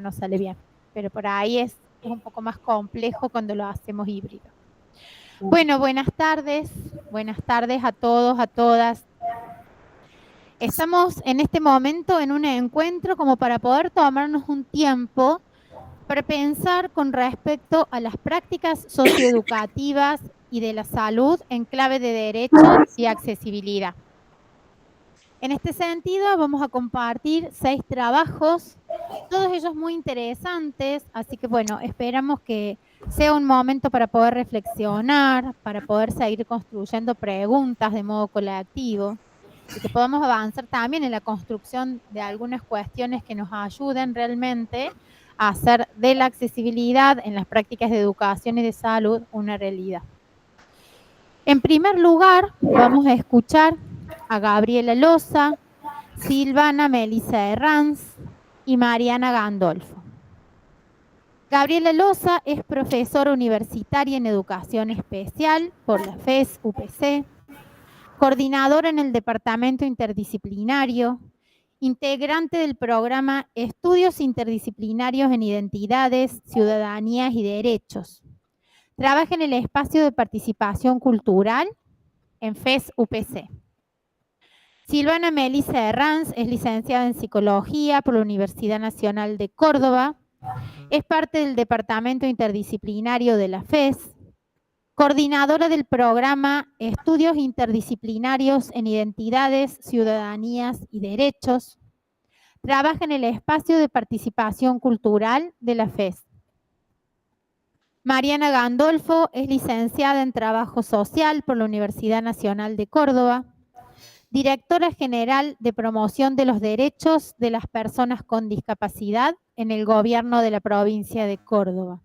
nos sale bien, pero por ahí es un poco más complejo cuando lo hacemos híbrido. Bueno, buenas tardes a todos, a todas. Estamos en este momento en un encuentro como para poder tomarnos un tiempo para pensar con respecto a las prácticas socioeducativas y de la salud en clave de derechos y accesibilidad. En este sentido, vamos a compartir 6 trabajos, todos ellos muy interesantes, así que bueno, esperamos que sea un momento para poder reflexionar, para poder seguir construyendo preguntas de modo colectivo y que podamos avanzar también en la construcción de algunas cuestiones que nos ayuden realmente a hacer de la accesibilidad en las prácticas de educación y de salud una realidad. En primer lugar, vamos a escuchar a Gabriela Loza, Silvana Melissa Herranz y Mariana Gandolfo. Gabriela Loza es profesora universitaria en Educación Especial por la FES UPC, coordinadora en el Departamento Interdisciplinario, integrante del programa Estudios Interdisciplinarios en Identidades, Ciudadanías y Derechos. Trabaja en el espacio de participación cultural en FES UPC. Silvana Melissa Herranz es licenciada en Psicología por la Universidad Nacional de Córdoba, es parte del Departamento Interdisciplinario de la FES, coordinadora del programa Estudios Interdisciplinarios en Identidades, Ciudadanías y Derechos, trabaja en el espacio de participación cultural de la FES. Mariana Gandolfo es licenciada en Trabajo Social por la Universidad Nacional de Córdoba, directora general de promoción de los derechos de las personas con discapacidad en el gobierno de la provincia de Córdoba.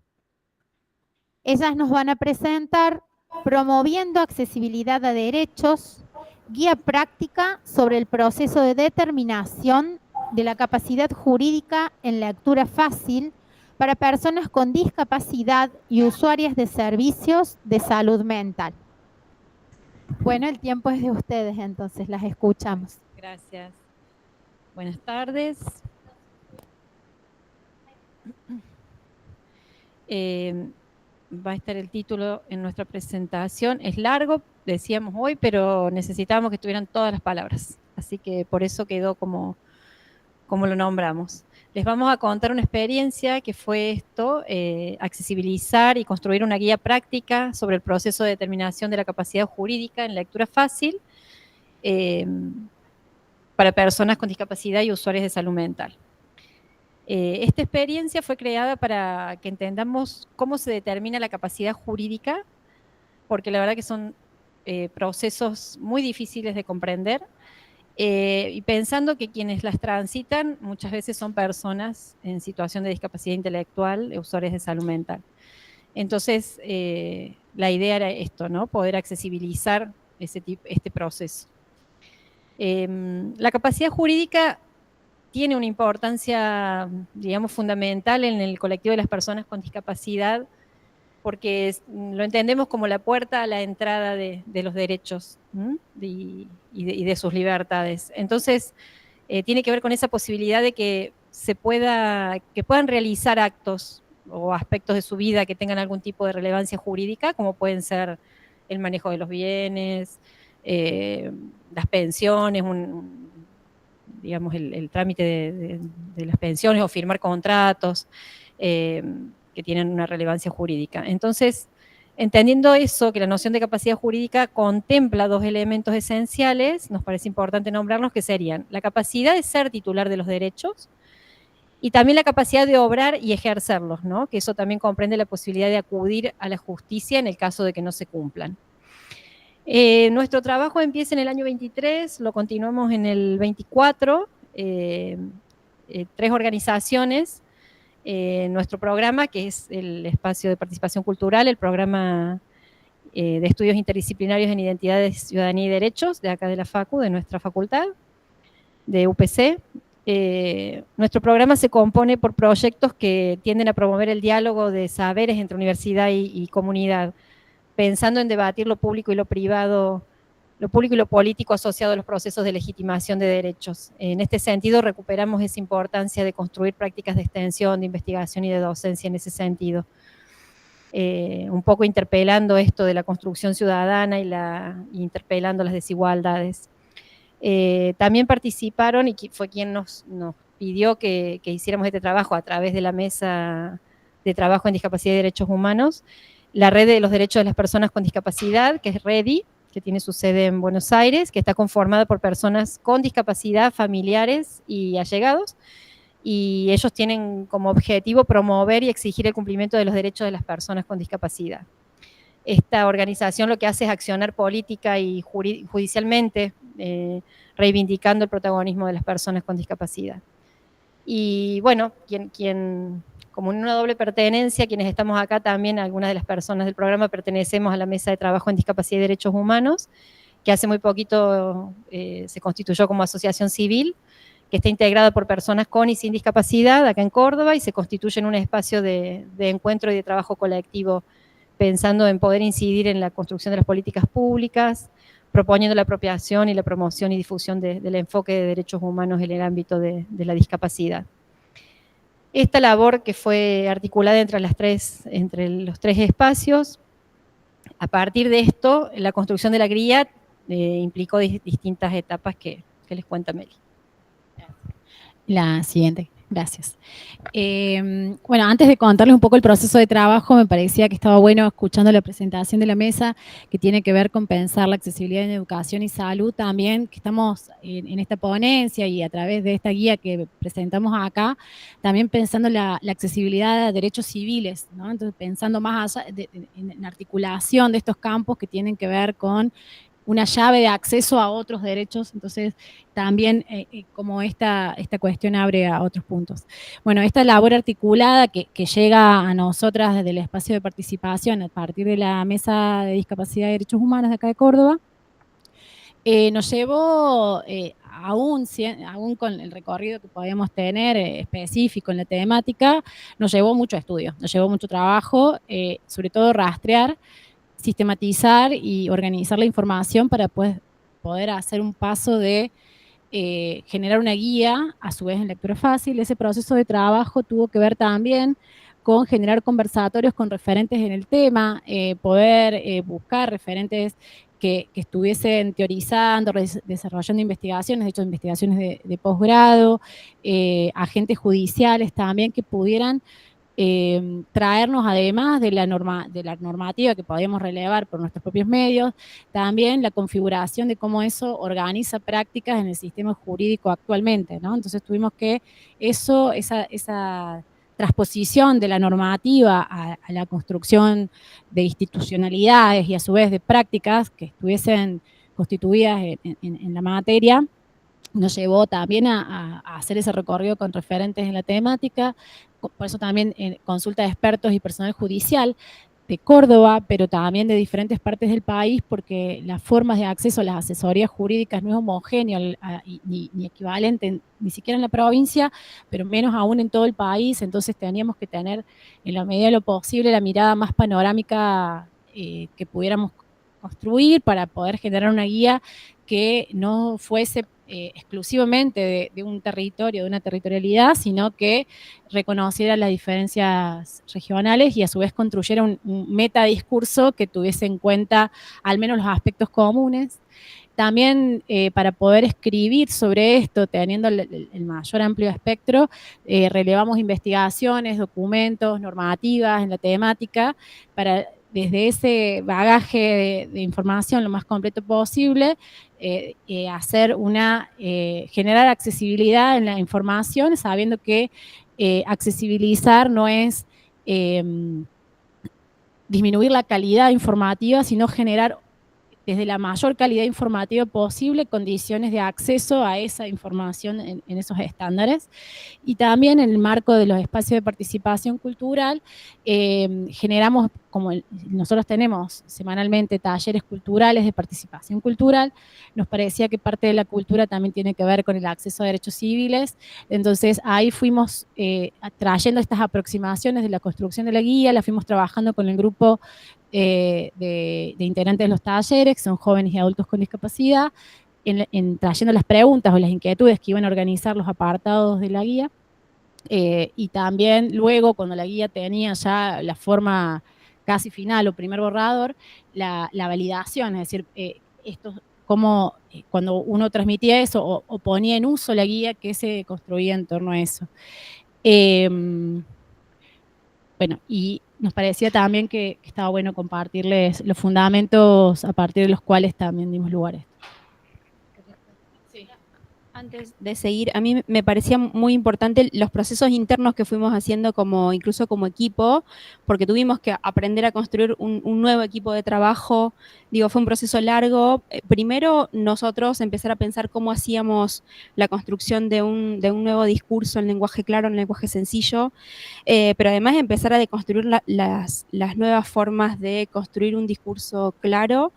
Ellas nos van a presentar Promoviendo accesibilidad a derechos, guía práctica sobre el proceso de determinación de la capacidad jurídica en lectura fácil para personas con discapacidad y usuarias de servicios de salud mental. Bueno, el tiempo es de ustedes, entonces las escuchamos. Gracias. Buenas tardes. Va a estar el título en nuestra presentación. Es largo, decíamos hoy, pero necesitábamos que estuvieran todas las palabras. Así que por eso quedó como lo nombramos. Les vamos a contar una experiencia que fue esto, accesibilizar y construir una guía práctica sobre el proceso de determinación de la capacidad jurídica en lectura fácil para personas con discapacidad y usuarios de salud mental. Esta experiencia fue creada para que entendamos cómo se determina la capacidad jurídica, porque la verdad que son procesos muy difíciles de comprender, y pensando que quienes las transitan muchas veces son personas en situación de discapacidad intelectual, usuarios de salud mental. Entonces, la idea era esto, ¿no? Poder accesibilizar este proceso. La capacidad jurídica tiene una importancia, digamos, fundamental en el colectivo de las personas con discapacidad, porque lo entendemos como la puerta a la entrada de los derechos y de sus libertades. Entonces, tiene que ver con esa posibilidad de que puedan realizar actos o aspectos de su vida que tengan algún tipo de relevancia jurídica, como pueden ser el manejo de los bienes, las pensiones, digamos, el trámite de las pensiones o firmar contratos que tienen una relevancia jurídica. Entonces, entendiendo eso, que la noción de capacidad jurídica contempla 2 elementos esenciales, nos parece importante nombrarlos, que serían la capacidad de ser titular de los derechos y también la capacidad de obrar y ejercerlos, ¿no? Que eso también comprende la posibilidad de acudir a la justicia en el caso de que no se cumplan. Nuestro trabajo empieza en el año 23, lo continuamos en el 24, 3 organizaciones, nuestro programa, que es el espacio de participación cultural, el programa de estudios interdisciplinarios en identidades, ciudadanía y derechos, de acá de la FACU, de nuestra facultad, de UPC. Nuestro programa se compone por proyectos que tienden a promover el diálogo de saberes entre universidad y comunidad, pensando en debatir lo público y lo privado lo público y lo político asociado a los procesos de legitimación de derechos. En este sentido, recuperamos esa importancia de construir prácticas de extensión, de investigación y de docencia en ese sentido. Un poco interpelando esto de la construcción ciudadana y interpelando las desigualdades. También participaron, y fue quien nos pidió que hiciéramos este trabajo a través de la Mesa de Trabajo en Discapacidad y Derechos Humanos, la Red de los Derechos de las Personas con Discapacidad, que es REDI, que tiene su sede en Buenos Aires, que está conformada por personas con discapacidad, familiares y allegados, y ellos tienen como objetivo promover y exigir el cumplimiento de los derechos de las personas con discapacidad. Esta organización lo que hace es accionar política y judicialmente, reivindicando el protagonismo de las personas con discapacidad. Y bueno, como en una doble pertenencia, quienes estamos acá también, algunas de las personas del programa pertenecemos a la Mesa de Trabajo en Discapacidad y Derechos Humanos, que hace muy poquito se constituyó como asociación civil, que está integrada por personas con y sin discapacidad acá en Córdoba, y se constituye en un espacio de encuentro y de trabajo colectivo, pensando en poder incidir en la construcción de las políticas públicas, proponiendo la apropiación y la promoción y difusión del enfoque de derechos humanos en el ámbito de la discapacidad. Esta labor, que fue articulada entre los tres espacios, a partir de esto, la construcción de la guía implicó distintas etapas que les cuenta Meli. La siguiente, gracias. Bueno, antes de contarles un poco el proceso de trabajo, me parecía que estaba bueno, escuchando la presentación de la mesa, que tiene que ver con pensar la accesibilidad en educación y salud también, que estamos en esta ponencia y a través de esta guía que presentamos acá, también pensando la accesibilidad a derechos civiles, ¿no? Entonces, pensando más allá en articulación de estos campos que tienen que ver con una llave de acceso a otros derechos, entonces también como esta cuestión abre a otros puntos. Bueno, esta labor articulada que llega a nosotras desde el espacio de participación a partir de la Mesa de Discapacidad y Derechos Humanos de acá de Córdoba, nos llevó, aún con el recorrido que podíamos tener específico en la temática, nos llevó mucho estudio, nos llevó mucho trabajo, sobre todo rastrear, sistematizar y organizar la información para poder hacer un paso de generar una guía, a su vez en lectura fácil. Ese proceso de trabajo tuvo que ver también con generar conversatorios con referentes en el tema, poder buscar referentes que estuviesen teorizando, desarrollando investigaciones, de hecho investigaciones de posgrado, agentes judiciales también que pudieran traernos, además de la normativa que podíamos relevar por nuestros propios medios, también la configuración de cómo eso organiza prácticas en el sistema jurídico actualmente, ¿no? Entonces tuvimos que esa transposición de la normativa a la construcción de institucionalidades y a su vez de prácticas que estuviesen constituidas en la materia, nos llevó también a hacer ese recorrido con referentes en la temática, por eso también consulta de expertos y personal judicial de Córdoba, pero también de diferentes partes del país, porque las formas de acceso a las asesorías jurídicas no es homogéneo ni equivalente, ni siquiera en la provincia, pero menos aún en todo el país, entonces teníamos que tener, en la medida de lo posible, la mirada más panorámica que pudiéramos construir para poder generar una guía que no fuese exclusivamente de un territorio, de una territorialidad, sino que reconociera las diferencias regionales y a su vez construyera un metadiscurso que tuviese en cuenta al menos los aspectos comunes. También para poder escribir sobre esto, teniendo el mayor amplio espectro, relevamos investigaciones, documentos, normativas en la temática, para desde ese bagaje de información lo más completo posible, generar accesibilidad en la información, sabiendo que accesibilizar no es disminuir la calidad informativa, sino generar desde la mayor calidad informativa posible condiciones de acceso a esa información en esos estándares. Y también en el marco de los espacios de participación cultural, generamos, como nosotros tenemos semanalmente talleres culturales de participación cultural, nos parecía que parte de la cultura también tiene que ver con el acceso a derechos civiles, entonces ahí fuimos trayendo estas aproximaciones de la construcción de la guía, la fuimos trabajando con el grupo de integrantes de los talleres, que son jóvenes y adultos con discapacidad, trayendo las preguntas o las inquietudes que iban a organizar los apartados de la guía. Y también luego, cuando la guía tenía ya la forma casi final o primer borrador, la validación, es decir, cuando uno transmitía eso o ponía en uso la guía, que se construía en torno a eso. Bueno, y nos parecía también que estaba bueno compartirles los fundamentos a partir de los cuales también dimos lugar a esto. Antes de seguir, a mí me parecía muy importante los procesos internos que fuimos haciendo incluso como equipo, porque tuvimos que aprender a construir un nuevo equipo de trabajo. Digo, fue un proceso largo. Primero, nosotros empezar a pensar cómo hacíamos la construcción de un nuevo discurso en lenguaje claro, en lenguaje sencillo, pero además empezar a deconstruir las nuevas formas de construir un discurso claro.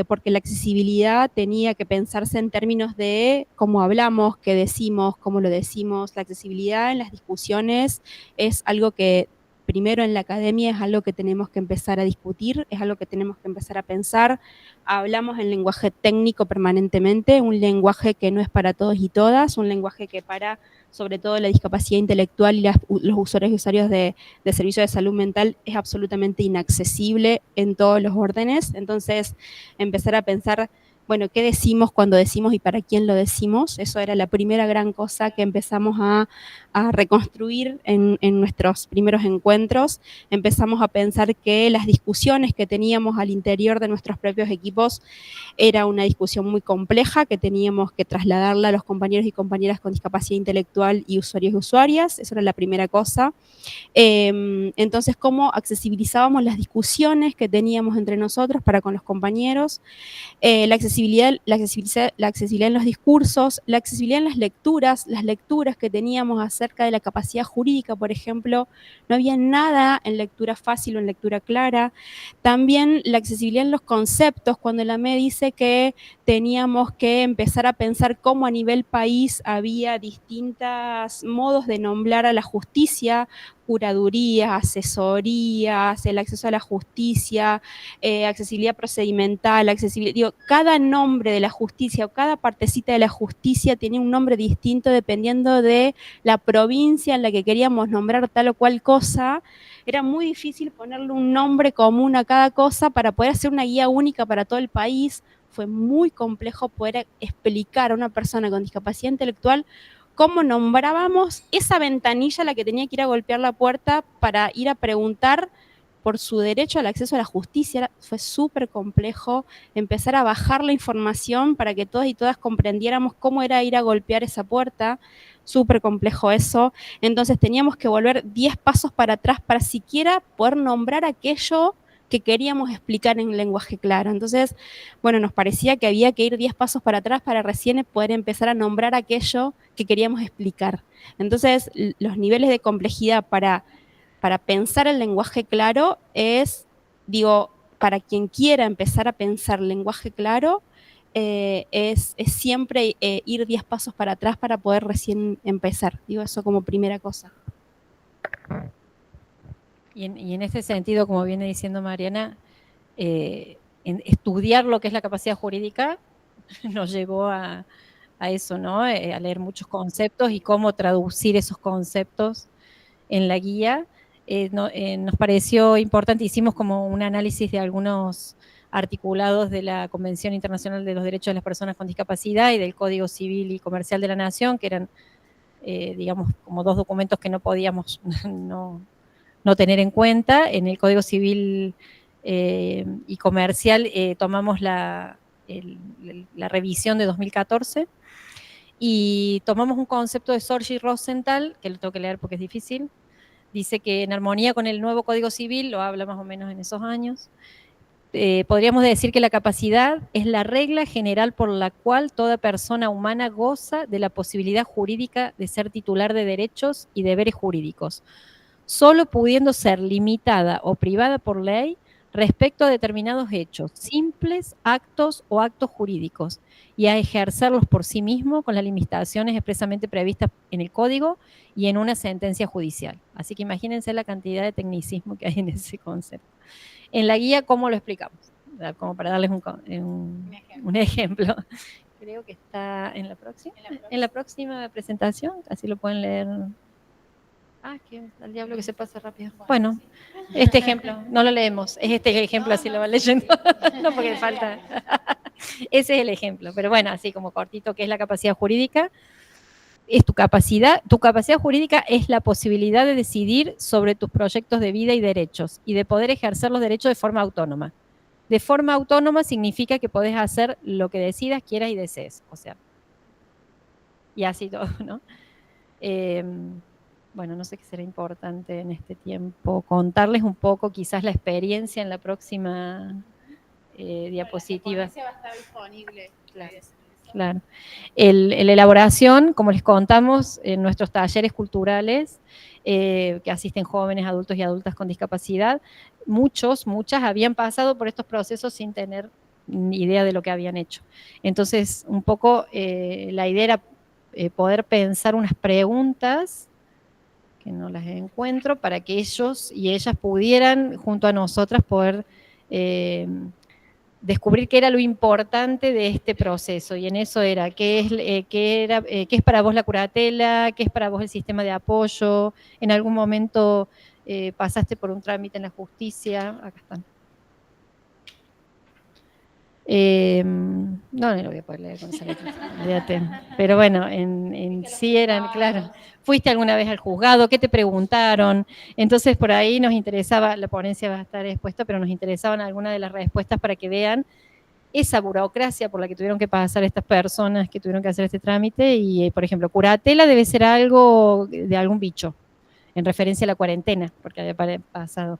Porque la accesibilidad tenía que pensarse en términos de cómo hablamos, qué decimos, cómo lo decimos. La accesibilidad en las discusiones es algo que primero en la academia es algo que tenemos que empezar a discutir, es algo que tenemos que empezar a pensar. Hablamos en lenguaje técnico permanentemente, un lenguaje que no es para todos y todas, un lenguaje que para sobre todo la discapacidad intelectual y los usuarios y usuarios de servicios de salud mental es absolutamente inaccesible en todos los órdenes. Entonces, empezar a pensar, bueno, ¿qué decimos cuando decimos y para quién lo decimos? Eso era la primera gran cosa que empezamos a reconstruir en nuestros primeros encuentros. Empezamos a pensar que las discusiones que teníamos al interior de nuestros propios equipos era una discusión muy compleja que teníamos que trasladarla a los compañeros y compañeras con discapacidad intelectual y usuarios y usuarias. Eso era la primera cosa. Entonces, cómo accesibilizábamos las discusiones que teníamos entre nosotros para con los compañeros, la accesibilidad en los discursos, la accesibilidad en las lecturas que teníamos acerca de la capacidad jurídica, por ejemplo, no había nada en lectura fácil o en lectura clara. También la accesibilidad en los conceptos, cuando la AME dice que teníamos que empezar a pensar cómo a nivel país había distintos modos de nombrar a la justicia, curadurías, asesorías, el acceso a la justicia, accesibilidad procedimental, cada nombre de la justicia o cada partecita de la justicia tenía un nombre distinto dependiendo de la provincia en la que queríamos nombrar tal o cual cosa. Era muy difícil ponerle un nombre común a cada cosa para poder hacer una guía única para todo el país. Fue muy complejo poder explicar a una persona con discapacidad intelectual cómo nombrábamos esa ventanilla a la que tenía que ir a golpear la puerta para ir a preguntar por su derecho al acceso a la justicia. Fue súper complejo empezar a bajar la información para que todos y todas comprendiéramos cómo era ir a golpear esa puerta. Súper complejo eso. Entonces teníamos que volver 10 pasos para atrás para siquiera poder nombrar aquello que queríamos explicar en lenguaje claro. Entonces, bueno, nos parecía que había que ir 10 pasos para atrás para recién poder empezar a nombrar aquello que queríamos explicar. Entonces, los niveles de complejidad para pensar el lenguaje claro es, para quien quiera empezar a pensar lenguaje claro, es siempre ir 10 pasos para atrás para poder recién empezar. Eso como primera cosa. Y en este sentido, como viene diciendo Mariana, en estudiar lo que es la capacidad jurídica nos llevó a eso, ¿no? A leer muchos conceptos y cómo traducir esos conceptos en la guía. Nos pareció importante, hicimos como un análisis de algunos articulados de la Convención Internacional de los Derechos de las Personas con Discapacidad y del Código Civil y Comercial de la Nación, que eran, digamos, como dos documentos que no podíamos no tener en cuenta. En el Código Civil y Comercial tomamos la revisión de 2014 y tomamos un concepto de Sorgi Rosenthal, que lo tengo que leer porque es difícil. Dice que en armonía con el nuevo Código Civil, lo habla más o menos en esos años, podríamos decir que la capacidad es la regla general por la cual toda persona humana goza de la posibilidad jurídica de ser titular de derechos y deberes jurídicos, solo pudiendo ser limitada o privada por ley respecto a determinados hechos, simples actos o actos jurídicos, y a ejercerlos por sí mismo con las limitaciones expresamente previstas en el Código y en una sentencia judicial. Así que imagínense la cantidad de tecnicismo que hay en ese concepto. En la guía, ¿cómo lo explicamos? Como para darles un ejemplo. Creo que está en la próxima presentación, así lo pueden leer. Que al diablo que se pasa rápido. Bueno, este ejemplo, no lo leemos, es este ejemplo, así lo van leyendo. No, porque falta. Ese es el ejemplo, pero bueno, así como cortito, ¿qué es la capacidad jurídica? Es tu capacidad jurídica es la posibilidad de decidir sobre tus proyectos de vida y derechos, y de poder ejercer los derechos de forma autónoma. De forma autónoma significa que podés hacer lo que decidas, quieras y desees, o sea, y así todo, ¿no? Bueno, no sé qué será importante en este tiempo, contarles un poco quizás la experiencia en la próxima diapositiva. La va a estar disponible. Claro. La elaboración, como les contamos, en nuestros talleres culturales, que asisten jóvenes, adultos y adultas con discapacidad, muchas habían pasado por estos procesos sin tener ni idea de lo que habían hecho. Entonces, un poco la idea era poder pensar unas preguntas, que no las encuentro, para que ellos y ellas pudieran, junto a nosotras, poder descubrir qué era lo importante de este proceso, y en eso era, qué es para vos la curatela, qué es para vos el sistema de apoyo, en algún momento pasaste por un trámite en la justicia, acá están. No lo voy a poder leer con esa letra, pero bueno, en sí eran, claro, ¿fuiste alguna vez al juzgado? ¿Qué te preguntaron? Entonces por ahí nos interesaba, la ponencia va a estar expuesta, pero nos interesaban algunas de las respuestas para que vean esa burocracia por la que tuvieron que pasar estas personas que tuvieron que hacer este trámite. Y, por ejemplo, curatela debe ser algo de algún bicho, en referencia a la cuarentena, porque había pasado.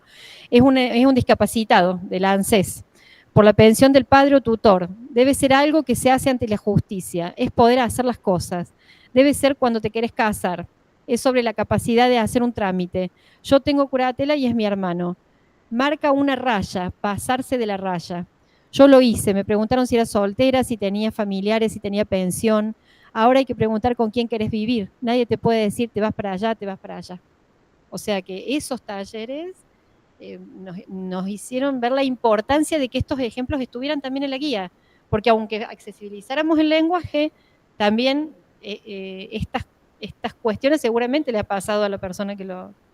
Es un discapacitado del ANSES, por la pensión del padre o tutor. Debe ser algo que se hace ante la justicia, es poder hacer las cosas. Debe ser cuando te querés casar, es sobre la capacidad de hacer un trámite. Yo tengo curatela y es mi hermano. Marca una raya, pasarse de la raya. Yo lo hice, me preguntaron si era soltera, si tenía familiares, si tenía pensión. Ahora hay que preguntar con quién querés vivir. Nadie te puede decir te vas para allá, te vas para allá. O sea que esos talleres nos hicieron ver la importancia de que estos ejemplos estuvieran también en la guía, porque aunque accesibilizáramos el lenguaje, también estas cuestiones seguramente le ha pasado a la persona que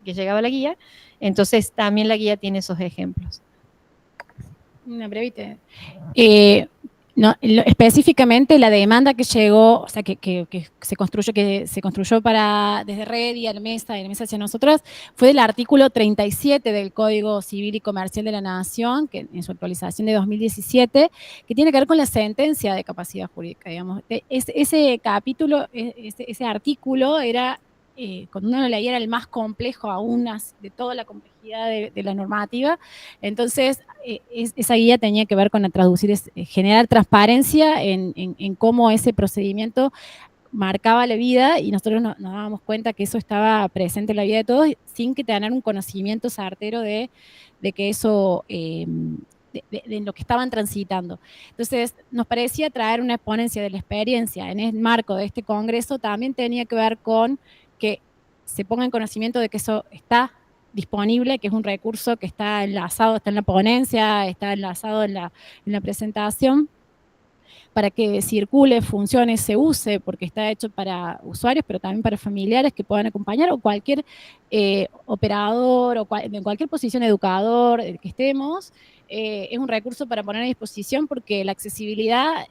llegaba a la guía, entonces también la guía tiene esos ejemplos. Una brevite. Específicamente la demanda que llegó, o sea, que se construyó desde Red y a la mesa hacia nosotras, fue del artículo 37 del Código Civil y Comercial de la Nación, que en su actualización de 2017, que tiene que ver con la sentencia de capacidad jurídica, digamos. Ese capítulo, ese artículo era, cuando uno lo leía, era el más complejo aún de toda la complejidad de la normativa. Entonces, esa guía tenía que ver con generar transparencia en cómo ese procedimiento marcaba la vida, y nosotros nos dábamos cuenta que eso estaba presente en la vida de todos sin que tener un conocimiento certero de que eso, de lo que estaban transitando. Entonces, nos parecía traer una exponencia de la experiencia en el marco de este congreso, también tenía que ver con que se ponga en conocimiento de que eso está disponible, que es un recurso que está enlazado, está en la ponencia, está enlazado en la presentación, para que circule, funcione, se use, porque está hecho para usuarios, pero también para familiares que puedan acompañar, o cualquier operador, o en cualquier posición educador que estemos, es un recurso para poner a disposición, porque la accesibilidad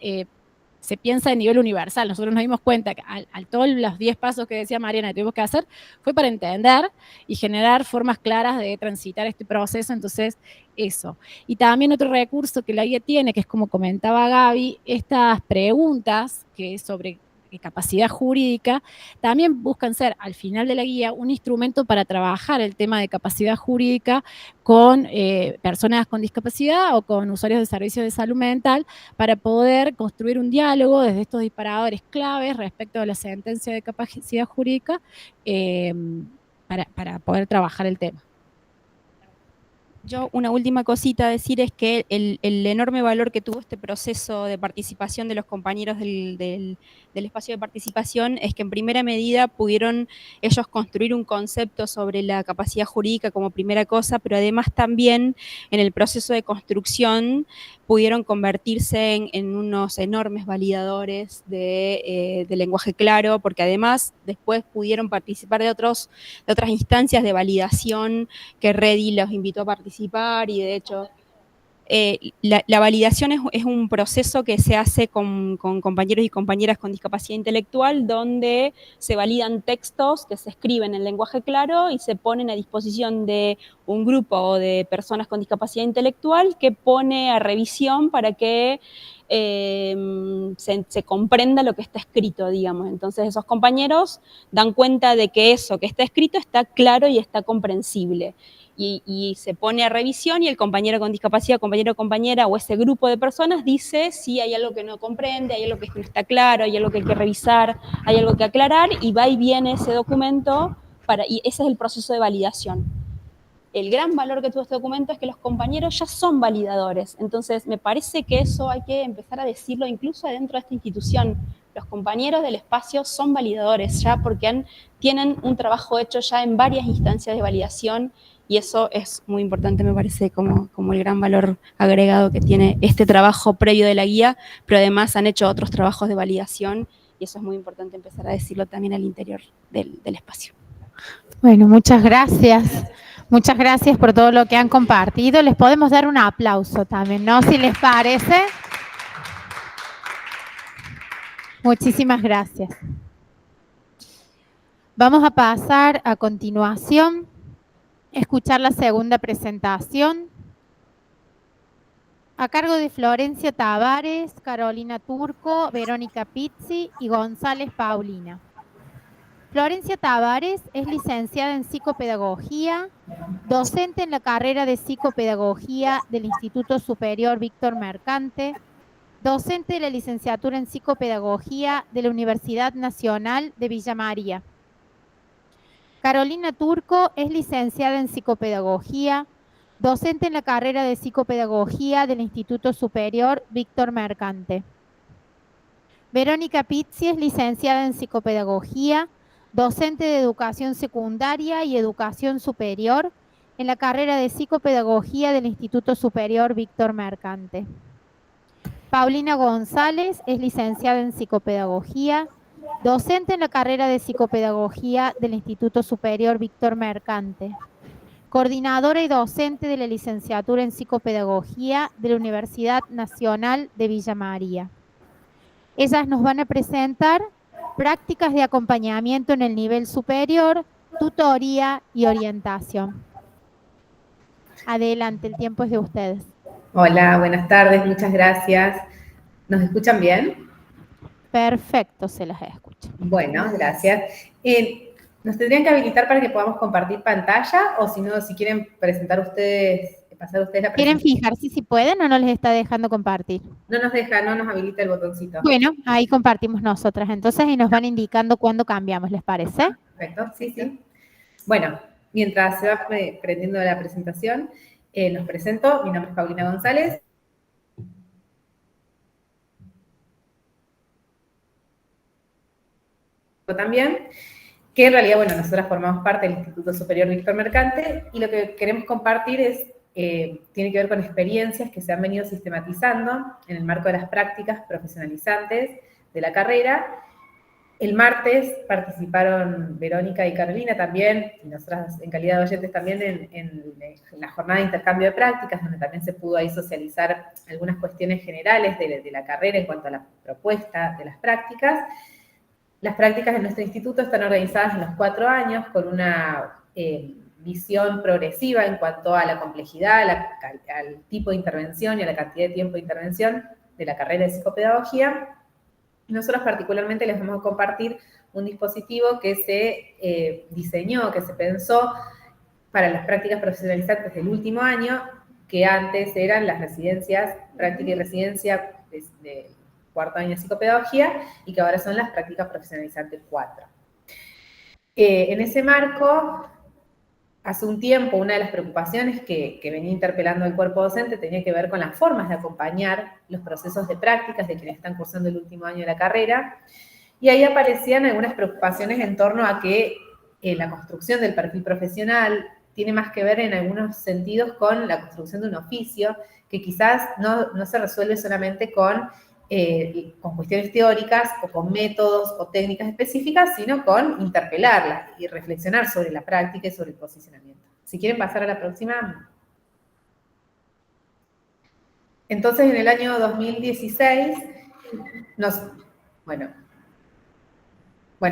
se piensa a nivel universal. Nosotros nos dimos cuenta que al todos los 10 pasos que decía Mariana que tuvimos que hacer, fue para entender y generar formas claras de transitar este proceso. Entonces, eso. Y también otro recurso que la guía tiene, que es como comentaba Gaby, estas preguntas que sobre capacidad jurídica, también buscan ser, al final de la guía, un instrumento para trabajar el tema de capacidad jurídica con personas con discapacidad o con usuarios de servicios de salud mental, para poder construir un diálogo desde estos disparadores claves respecto a la sentencia de capacidad jurídica, para poder trabajar el tema. Yo una última cosita a decir es que el enorme valor que tuvo este proceso de participación de los compañeros del espacio de participación es que en primera medida pudieron ellos construir un concepto sobre la capacidad jurídica como primera cosa, pero además también en el proceso de construcción pudieron convertirse en unos enormes validadores de lenguaje claro, porque además después pudieron participar de otras instancias de validación que Reddy los invitó a participar y de hecho la validación es un proceso que se hace con compañeros y compañeras con discapacidad intelectual donde se validan textos que se escriben en lenguaje claro y se ponen a disposición de un grupo de personas con discapacidad intelectual que pone a revisión para que se comprenda lo que está escrito, digamos. Entonces esos compañeros dan cuenta de que eso que está escrito está claro y está comprensible. Y se pone a revisión y el compañero con discapacidad, compañero o compañera o ese grupo de personas dice si hay algo que no comprende, hay algo que no está claro, hay algo que hay que revisar, hay algo que aclarar y va y viene ese documento y ese es el proceso de validación. El gran valor que tuvo este documento es que los compañeros ya son validadores, entonces me parece que eso hay que empezar a decirlo incluso dentro de esta institución. Los compañeros del espacio son validadores ya porque tienen un trabajo hecho ya en varias instancias de validación y eso es muy importante, me parece, como el gran valor agregado que tiene este trabajo previo de la guía, pero además han hecho otros trabajos de validación y eso es muy importante empezar a decirlo también al interior del espacio. Bueno, muchas gracias. Muchas gracias por todo lo que han compartido. Les podemos dar un aplauso también, ¿no? Si les parece. Muchísimas gracias. Vamos a pasar a continuación a escuchar la segunda presentación a cargo de Florencia Tavares, Carolina Turco, Verónica Pizzi y González Paulina. Florencia Tavares es licenciada en Psicopedagogía, docente en la carrera de Psicopedagogía del Instituto Superior Víctor Mercante, docente de la licenciatura en Psicopedagogía de la Universidad Nacional de Villa María. Carolina Turco es licenciada en Psicopedagogía, docente en la carrera de Psicopedagogía del Instituto Superior Víctor Mercante. Verónica Pizzi es licenciada en Psicopedagogía, docente de Educación Secundaria y Educación Superior en la carrera de Psicopedagogía del Instituto Superior Víctor Mercante. Paulina González es licenciada en Psicopedagogía, docente en la carrera de Psicopedagogía del Instituto Superior Víctor Mercante. Coordinadora y docente de la licenciatura en Psicopedagogía de la Universidad Nacional de Villa María. Ellas nos van a presentar prácticas de acompañamiento en el nivel superior, tutoría y orientación. Adelante, el tiempo es de ustedes. Hola, buenas tardes, muchas gracias. ¿Nos escuchan bien? Perfecto, se las escucha. Bueno, gracias. ¿Nos tendrían que habilitar para que podamos compartir pantalla? O si no, si quieren presentar ustedes, pasar ustedes la presentación. ¿Quieren fijarse si pueden o no les está dejando compartir? No nos deja, no nos habilita el botoncito. Bueno, ahí compartimos nosotras entonces y nos van indicando cuándo cambiamos, ¿les parece? Perfecto, sí, sí. Bueno, mientras se va prendiendo la presentación, los presento. Mi nombre es Paulina González. También, que en realidad, bueno, nosotras formamos parte del Instituto Superior Víctor Mercante y lo que queremos compartir tiene que ver con experiencias que se han venido sistematizando en el marco de las prácticas profesionalizantes de la carrera. El martes participaron Verónica y Carolina también, y nosotras en calidad de oyentes también en la jornada de intercambio de prácticas, donde también se pudo ahí socializar algunas cuestiones generales de la carrera en cuanto a la propuesta de las prácticas. Las prácticas de nuestro instituto están organizadas en los 4 años con una visión progresiva en cuanto a la complejidad, al tipo de intervención y a la cantidad de tiempo de intervención de la carrera de psicopedagogía. Nosotros particularmente les vamos a compartir un dispositivo que se diseñó, que se pensó para las prácticas profesionalizantes del último año, que antes eran las residencias, práctica y residencia de cuarto año de psicopedagogía, y que ahora son las prácticas profesionalizantes 4. En ese marco, hace un tiempo una de las preocupaciones que venía interpelando el cuerpo docente tenía que ver con las formas de acompañar los procesos de prácticas de quienes están cursando el último año de la carrera, y ahí aparecían algunas preocupaciones en torno a que la construcción del perfil profesional tiene más que ver en algunos sentidos con la construcción de un oficio, que quizás no se resuelve solamente con cuestiones teóricas o con métodos o técnicas específicas, sino con interpelarlas y reflexionar sobre la práctica y sobre el posicionamiento. Si quieren pasar a la próxima. Entonces, en el año 2016, bueno,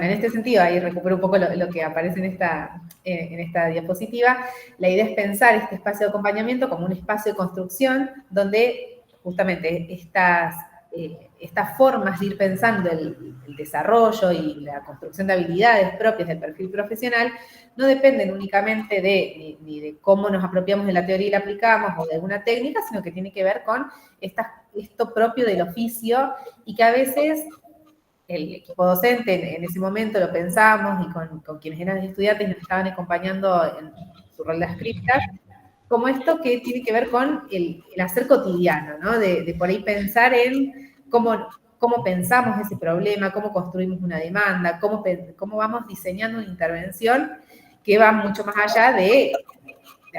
en este sentido, ahí recupero un poco lo que aparece en esta diapositiva. La idea es pensar este espacio de acompañamiento como un espacio de construcción donde justamente estas formas de ir pensando el desarrollo y la construcción de habilidades propias del perfil profesional no dependen únicamente ni de cómo nos apropiamos de la teoría y la aplicamos o de alguna técnica, sino que tiene que ver con esto propio del oficio y que a veces el equipo docente en ese momento lo pensamos y con quienes eran estudiantes nos estaban acompañando en su rol de ascriptas, como esto que tiene que ver con el hacer cotidiano, ¿no? De por ahí pensar en cómo pensamos ese problema, cómo construimos una demanda, cómo vamos diseñando una intervención que va mucho más allá de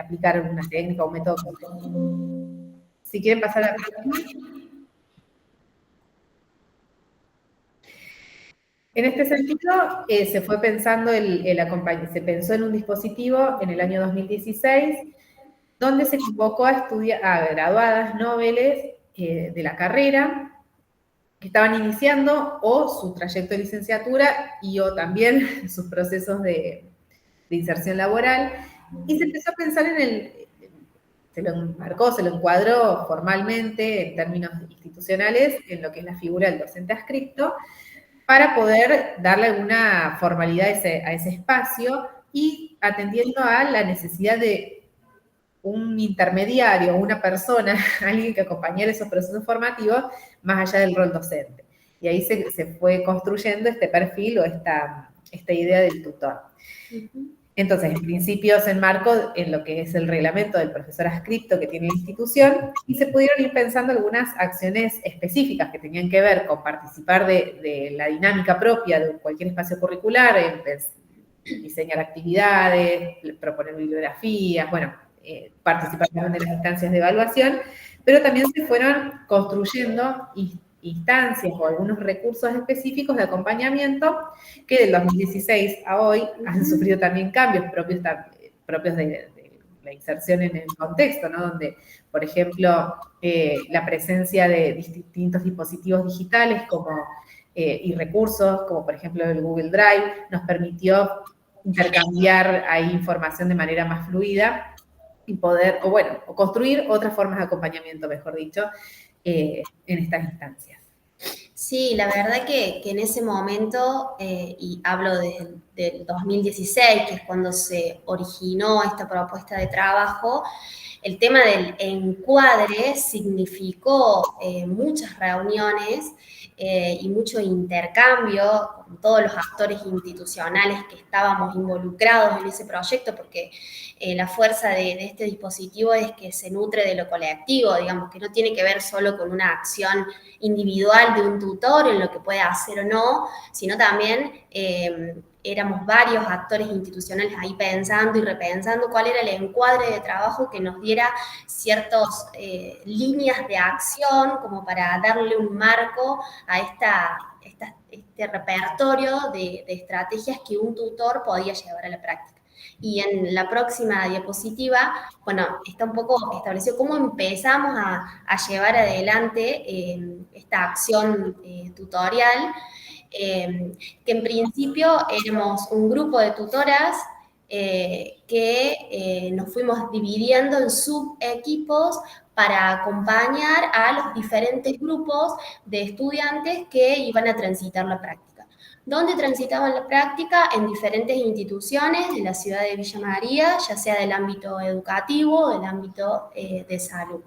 aplicar una técnica o un método. Si quieren pasar a la próxima. En este sentido, se fue pensando se pensó en un dispositivo en el año 2016, donde se convocó a graduadas noveles de la carrera, que estaban iniciando o su trayecto de licenciatura o también sus procesos de inserción laboral, y se empezó a pensar se lo encuadró formalmente en términos institucionales en lo que es la figura del docente adscripto, para poder darle alguna formalidad a ese espacio y atendiendo a la necesidad de un intermediario, una persona, alguien que acompañara esos procesos formativos más allá del rol docente. Y ahí se fue construyendo este perfil o esta idea del tutor. Entonces, en principio se enmarcó en lo que es el reglamento del profesor adscripto que tiene la institución y se pudieron ir pensando algunas acciones específicas que tenían que ver con participar de la dinámica propia de cualquier espacio curricular, diseñar actividades, proponer bibliografías, participar también de las instancias de evaluación, pero también se fueron construyendo instancias o algunos recursos específicos de acompañamiento que del 2016 a hoy han sufrido también cambios propios de la inserción en el contexto, ¿no? Donde, por ejemplo, la presencia de distintos dispositivos digitales y recursos, como por ejemplo el Google Drive, nos permitió intercambiar ahí información de manera más fluida y poder, o construir otras formas de acompañamiento, mejor dicho, en estas instancias. Sí, la verdad que en ese momento, y hablo desde el 2016, que es cuando se originó esta propuesta de trabajo, el tema del encuadre significó muchas reuniones y mucho intercambio con todos los actores institucionales que estábamos involucrados en ese proyecto, porque la fuerza de este dispositivo es que se nutre de lo colectivo, digamos, que no tiene que ver solo con una acción individual de un tutor en lo que puede hacer o no, sino también éramos varios actores institucionales ahí pensando y repensando cuál era el encuadre de trabajo que nos diera ciertas líneas de acción como para darle un marco a este repertorio de estrategias que un tutor podía llevar a la práctica. Y en la próxima diapositiva, está un poco establecido cómo empezamos a llevar adelante esta acción tutorial, que en principio éramos un grupo de tutoras que nos fuimos dividiendo en subequipos para acompañar a los diferentes grupos de estudiantes que iban a transitar la práctica. ¿Dónde transitaban la práctica? En diferentes instituciones de la ciudad de Villa María, ya sea del ámbito educativo o del ámbito de salud.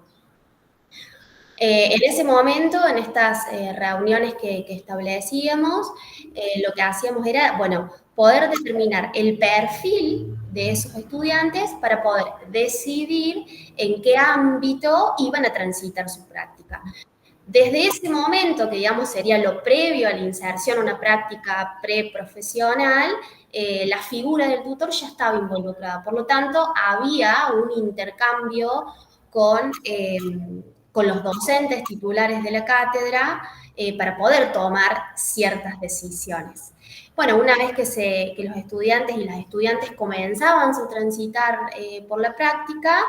En ese momento, en estas reuniones que establecíamos, lo que hacíamos era, poder determinar el perfil de esos estudiantes para poder decidir en qué ámbito iban a transitar su práctica. Desde ese momento, que digamos sería lo previo a la inserción a una práctica preprofesional, la figura del tutor ya estaba involucrada. Por lo tanto, había un intercambio con los docentes titulares de la cátedra para poder tomar ciertas decisiones. Bueno, una vez que los estudiantes y las estudiantes comenzaban a transitar por la práctica,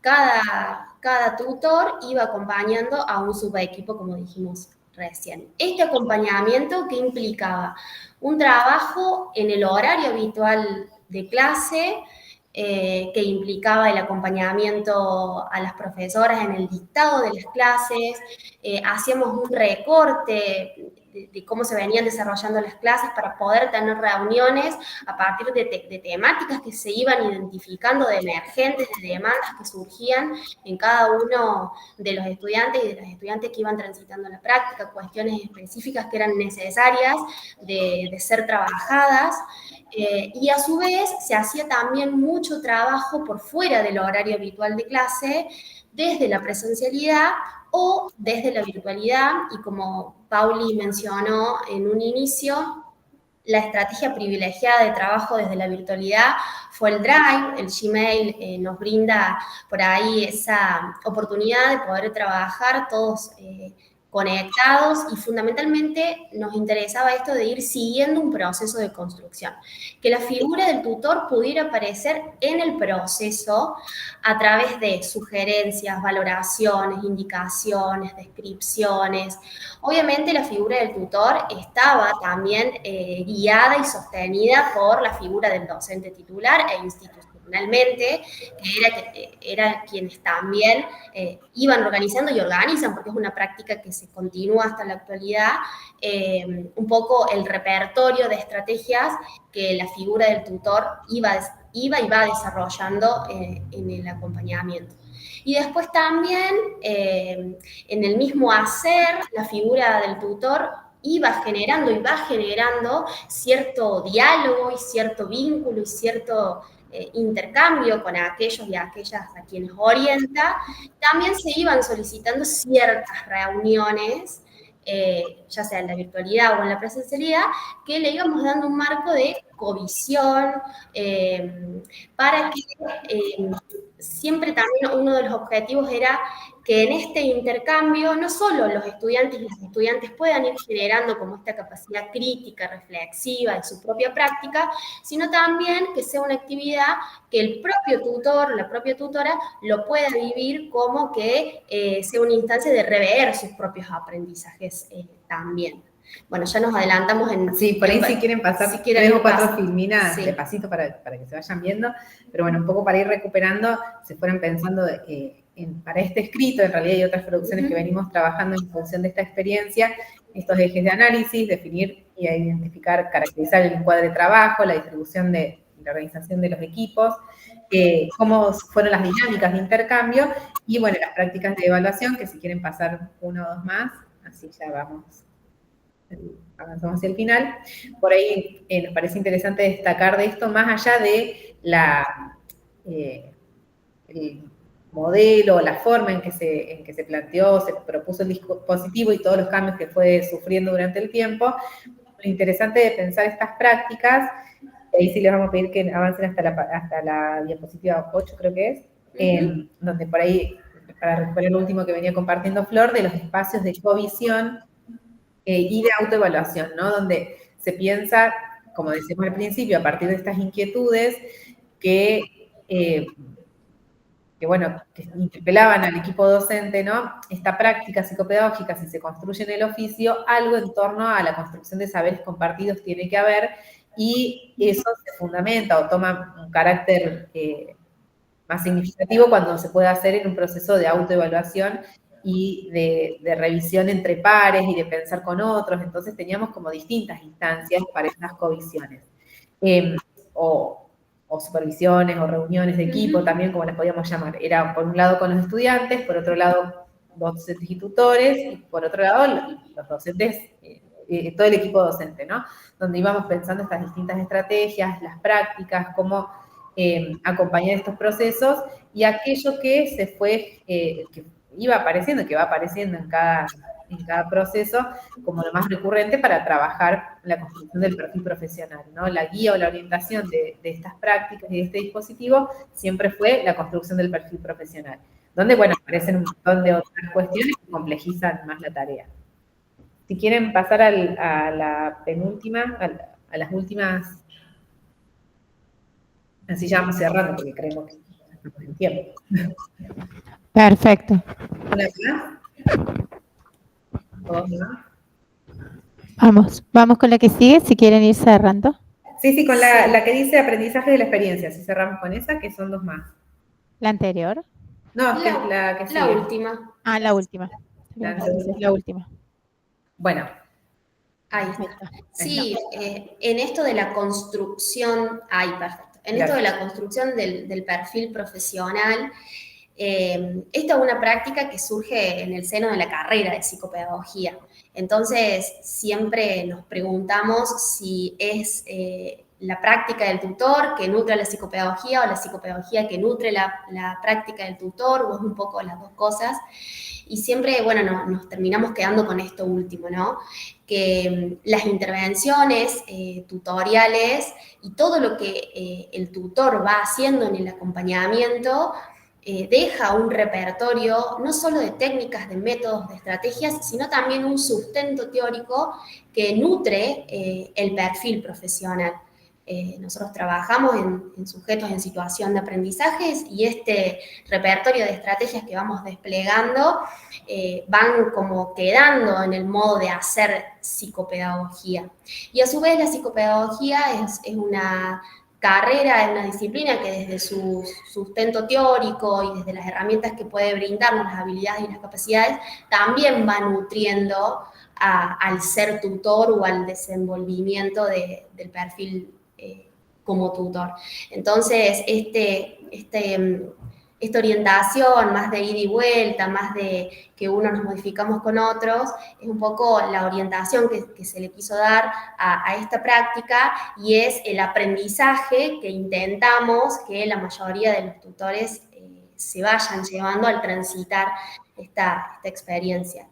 cada tutor iba acompañando a un subequipo, como dijimos recién. Este acompañamiento, ¿qué implicaba? Un trabajo en el horario habitual de clase, que implicaba el acompañamiento a las profesoras en el dictado de las clases, hacíamos un recorte de cómo se venían desarrollando las clases para poder tener reuniones a partir de temáticas que se iban identificando, de emergentes, de demandas que surgían en cada uno de los estudiantes y de las estudiantes que iban transitando la práctica, cuestiones específicas que eran necesarias de ser trabajadas. Y a su vez se hacía también mucho trabajo por fuera del horario habitual de clase, desde la presencialidad o desde la virtualidad, y como Pauli mencionó en un inicio, la estrategia privilegiada de trabajo desde la virtualidad fue el Drive. El Gmail nos brinda por ahí esa oportunidad de poder trabajar todos conectados, y fundamentalmente nos interesaba esto de ir siguiendo un proceso de construcción, que la figura del tutor pudiera aparecer en el proceso a través de sugerencias, valoraciones, indicaciones, descripciones. Obviamente la figura del tutor estaba también guiada y sostenida por la figura del docente titular e institucionalmente, que era quienes también iban organizando y organizan, porque es una práctica que se continúa hasta la actualidad, un poco el repertorio de estrategias que la figura del tutor iba y va desarrollando en el acompañamiento. Y después también, en el mismo hacer, la figura del tutor iba generando y va generando cierto diálogo y cierto vínculo y cierto intercambio con aquellos y aquellas a quienes orienta. También se iban solicitando ciertas reuniones, ya sea en la virtualidad o en la presencialidad, que le íbamos dando un marco de covisión, para que siempre también uno de los objetivos era que en este intercambio no solo los estudiantes y las estudiantes puedan ir generando como esta capacidad crítica, reflexiva de su propia práctica, sino también que sea una actividad que el propio tutor, la propia tutora, lo pueda vivir como que sea una instancia de rever sus propios aprendizajes también. Bueno, ya nos adelantamos en... Sí, por ahí si quieren pasar si quieren 3 o 4 filminas sí, de pasito para que se vayan viendo, pero bueno, un poco para ir recuperando, se fueron pensando para este escrito, en realidad hay otras producciones que venimos trabajando en función de esta experiencia, estos ejes de análisis, definir y identificar, caracterizar el encuadre de trabajo, la distribución de la organización de los equipos, cómo fueron las dinámicas de intercambio, y bueno, las prácticas de evaluación, que si quieren pasar 1 o 2 más, así ya avanzamos hacia el final. Por ahí nos parece interesante destacar de esto, más allá de el modelo, la forma en que se planteó, se propuso el dispositivo y todos los cambios que fue sufriendo durante el tiempo. Lo interesante de pensar estas prácticas, ahí sí les vamos a pedir que avancen hasta la diapositiva 8, creo que es, donde por ahí, para recuperar lo último que venía compartiendo Flor, de los espacios de covisión y de autoevaluación, ¿no? Donde se piensa, como decimos al principio, a partir de estas inquietudes que interpelaban al equipo docente, ¿no? Esta práctica psicopedagógica, si se construye en el oficio, algo en torno a la construcción de saberes compartidos tiene que haber, y eso se fundamenta o toma un carácter más significativo cuando se puede hacer en un proceso de autoevaluación y de revisión entre pares y de pensar con otros. Entonces teníamos como distintas instancias para estas covisiones. O supervisiones o reuniones de equipo, también como las podíamos llamar. Era por un lado con los estudiantes, por otro lado docentes y tutores, y por otro lado los docentes, todo el equipo docente, ¿no? Donde íbamos pensando estas distintas estrategias, las prácticas, cómo acompañar estos procesos, y aquello que se fue, que iba apareciendo, que va apareciendo en cada proceso, como lo más recurrente para trabajar la construcción del perfil profesional, ¿no? La guía o la orientación de estas prácticas y de este dispositivo siempre fue la construcción del perfil profesional, donde, bueno, aparecen un montón de otras cuestiones que complejizan más la tarea. Si quieren pasar a la penúltima, a las últimas, así ya vamos cerrando, porque creemos que estamos en tiempo. Perfecto. ¿Una más? ¿Dos más? Vamos con la que sigue, si quieren ir cerrando. Sí, con la que dice aprendizaje de la experiencia, si cerramos con esa, que son dos más. ¿La anterior? No, que es la que sigue. La última. Ah, la última. La última. Bueno. Ahí está. Sí, en esto de la construcción, perfecto. En esto de la construcción del perfil profesional, esta es una práctica que surge en el seno de la carrera de psicopedagogía. Entonces, siempre nos preguntamos si es la práctica del tutor que nutre la psicopedagogía o la psicopedagogía que nutre la práctica del tutor, o es un poco las dos cosas. Y siempre, bueno, nos terminamos quedando con esto último, ¿no? Que las intervenciones tutoriales y todo lo que el tutor va haciendo en el acompañamiento deja un repertorio no solo de técnicas, de métodos, de estrategias, sino también un sustento teórico que nutre el perfil profesional. Nosotros trabajamos en sujetos en situación de aprendizajes, y este repertorio de estrategias que vamos desplegando van como quedando en el modo de hacer psicopedagogía. Y a su vez la psicopedagogía es una carrera, es una disciplina que desde su sustento teórico y desde las herramientas que puede brindarnos, las habilidades y las capacidades, también va nutriendo al ser tutor o al desenvolvimiento del perfil como tutor. Entonces, esta orientación más de ida y vuelta, más de que unos nos modificamos con otros, es un poco la orientación que se le quiso dar a esta práctica, y es el aprendizaje que intentamos que la mayoría de los tutores se vayan llevando al transitar esta experiencia.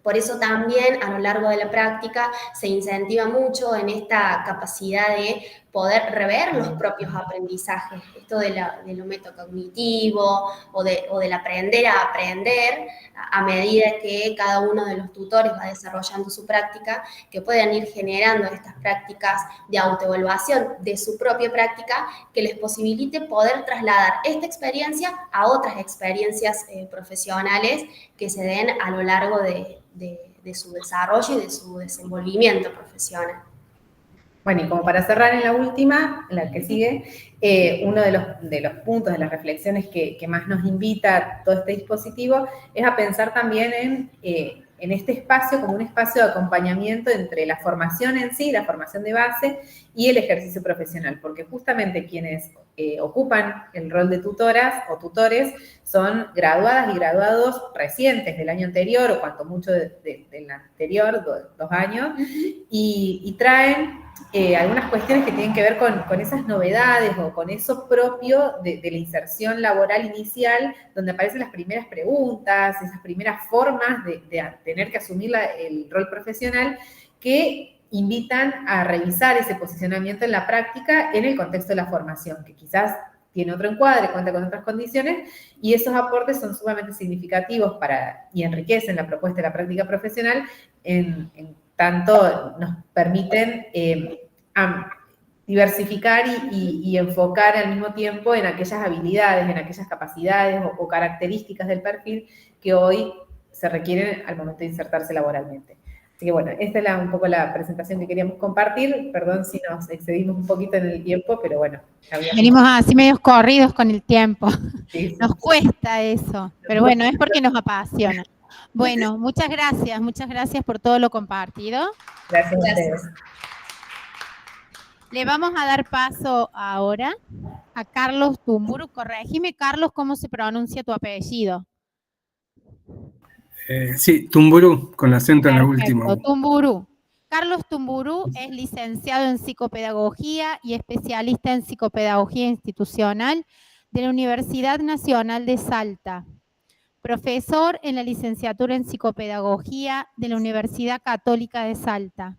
Por eso también a lo largo de la práctica se incentiva mucho en esta capacidad de poder rever los propios aprendizajes, esto de lo metacognitivo o del aprender a aprender a medida que cada uno de los tutores va desarrollando su práctica, que puedan ir generando estas prácticas de autoevaluación de su propia práctica que les posibilite poder trasladar esta experiencia a otras experiencias profesionales que se den a lo largo de su desarrollo y de su desenvolvimiento profesional. Bueno, y como para cerrar en la última, en la que sigue, uno de los puntos, de las reflexiones que más nos invita todo este dispositivo es a pensar también en este espacio como un espacio de acompañamiento entre la formación en sí, la formación de base, y el ejercicio profesional, porque justamente quienes ocupan el rol de tutoras o tutores son graduadas y graduados recientes del año anterior, o cuanto mucho del anterior, 2 años, y traen algunas cuestiones que tienen que ver con esas novedades o con eso propio de la inserción laboral inicial, donde aparecen las primeras preguntas, esas primeras formas de tener que asumir el rol profesional, que invitan a revisar ese posicionamiento en la práctica en el contexto de la formación, que quizás tiene otro encuadre, cuenta con otras condiciones, y esos aportes son sumamente significativos y enriquecen la propuesta de la práctica profesional, en tanto nos permiten diversificar y enfocar al mismo tiempo en aquellas habilidades, en aquellas capacidades o características del perfil que hoy se requieren al momento de insertarse laboralmente. Así que bueno, esta es un poco la presentación que queríamos compartir. Perdón si nos excedimos un poquito en el tiempo, pero bueno. Venimos así medios corridos con el tiempo. Sí. Nos cuesta eso, pero bueno, es porque nos apasiona. Bueno, muchas gracias por todo lo compartido. Gracias a ustedes. Le vamos a dar paso ahora a Carlos Tumburu. Corregime, Carlos, cómo se pronuncia tu apellido. Sí, Tumburu, con acento en la última. Tumburu. Carlos Tumburú es licenciado en psicopedagogía y especialista en psicopedagogía institucional de la Universidad Nacional de Salta. Profesor en la licenciatura en psicopedagogía de la Universidad Católica de Salta.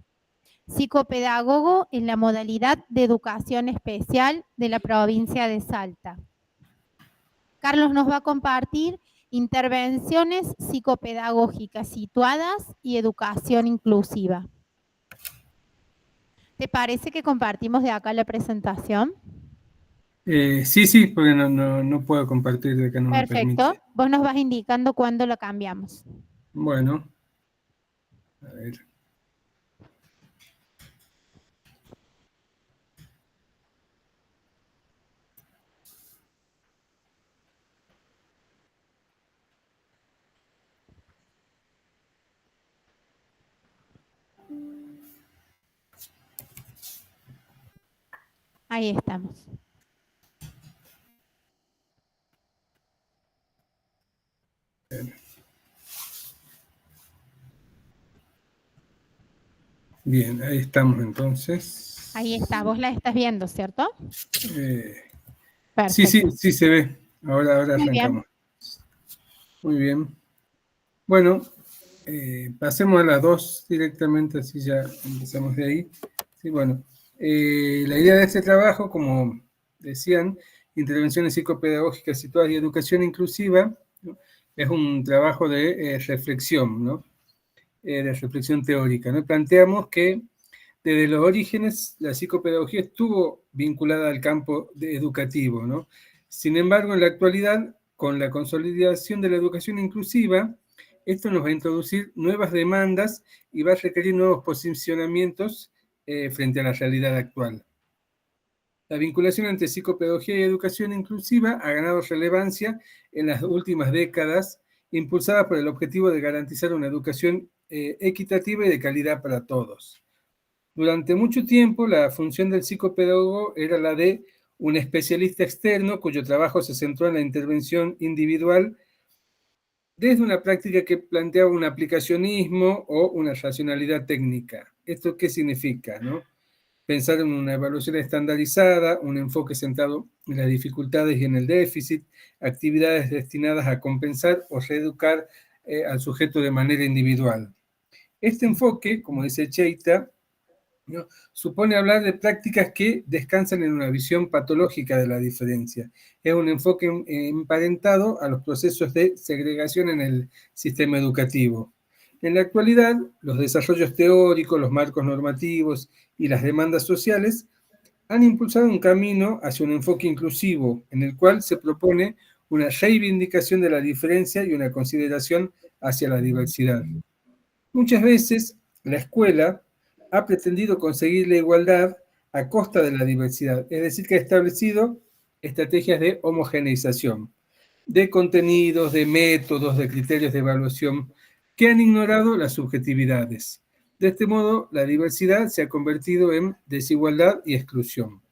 Psicopedagogo en la modalidad de educación especial de la provincia de Salta. Carlos nos va a compartir intervenciones psicopedagógicas situadas y educación inclusiva. ¿Te parece que compartimos de acá la presentación? Sí, porque no puedo compartir de acá, no me permite. Perfecto. Vos nos vas indicando cuándo lo cambiamos. Bueno. A ver. Ahí estamos. Bien, ahí estamos entonces. Ahí está, vos la estás viendo, ¿cierto? Sí se ve. Ahora arrancamos. Muy bien. Bueno, pasemos a las 2 directamente, así ya empezamos de ahí. Sí, bueno, la idea de este trabajo, como decían, intervenciones psicopedagógicas situadas y educación inclusiva, ¿no? Es un trabajo de reflexión, ¿no? De reflexión teórica, ¿no? Planteamos que desde los orígenes la psicopedagogía estuvo vinculada al campo educativo, ¿no? Sin embargo, en la actualidad, con la consolidación de la educación inclusiva, esto nos va a introducir nuevas demandas y va a requerir nuevos posicionamientos frente a la realidad actual. La vinculación entre psicopedagogía y educación inclusiva ha ganado relevancia en las últimas décadas, impulsada por el objetivo de garantizar una educación equitativa y de calidad para todos. Durante mucho tiempo, la función del psicopedagogo era la de un especialista externo cuyo trabajo se centró en la intervención individual desde una práctica que planteaba un aplicacionismo o una racionalidad técnica. ¿Esto qué significa, no? Pensar en una evaluación estandarizada, un enfoque centrado en las dificultades y en el déficit, actividades destinadas a compensar o reeducar al sujeto de manera individual. Este enfoque, como dice Cheita, ¿no?, supone hablar de prácticas que descansan en una visión patológica de la diferencia. Es un enfoque emparentado a los procesos de segregación en el sistema educativo. En la actualidad, los desarrollos teóricos, los marcos normativos y las demandas sociales han impulsado un camino hacia un enfoque inclusivo, en el cual se propone una reivindicación de la diferencia y una consideración hacia la diversidad. Muchas veces, la escuela ha pretendido conseguir la igualdad a costa de la diversidad, es decir, que ha establecido estrategias de homogeneización, de contenidos, de métodos, de criterios de evaluación que han ignorado las subjetividades. De este modo, la diversidad se ha convertido en desigualdad y exclusión.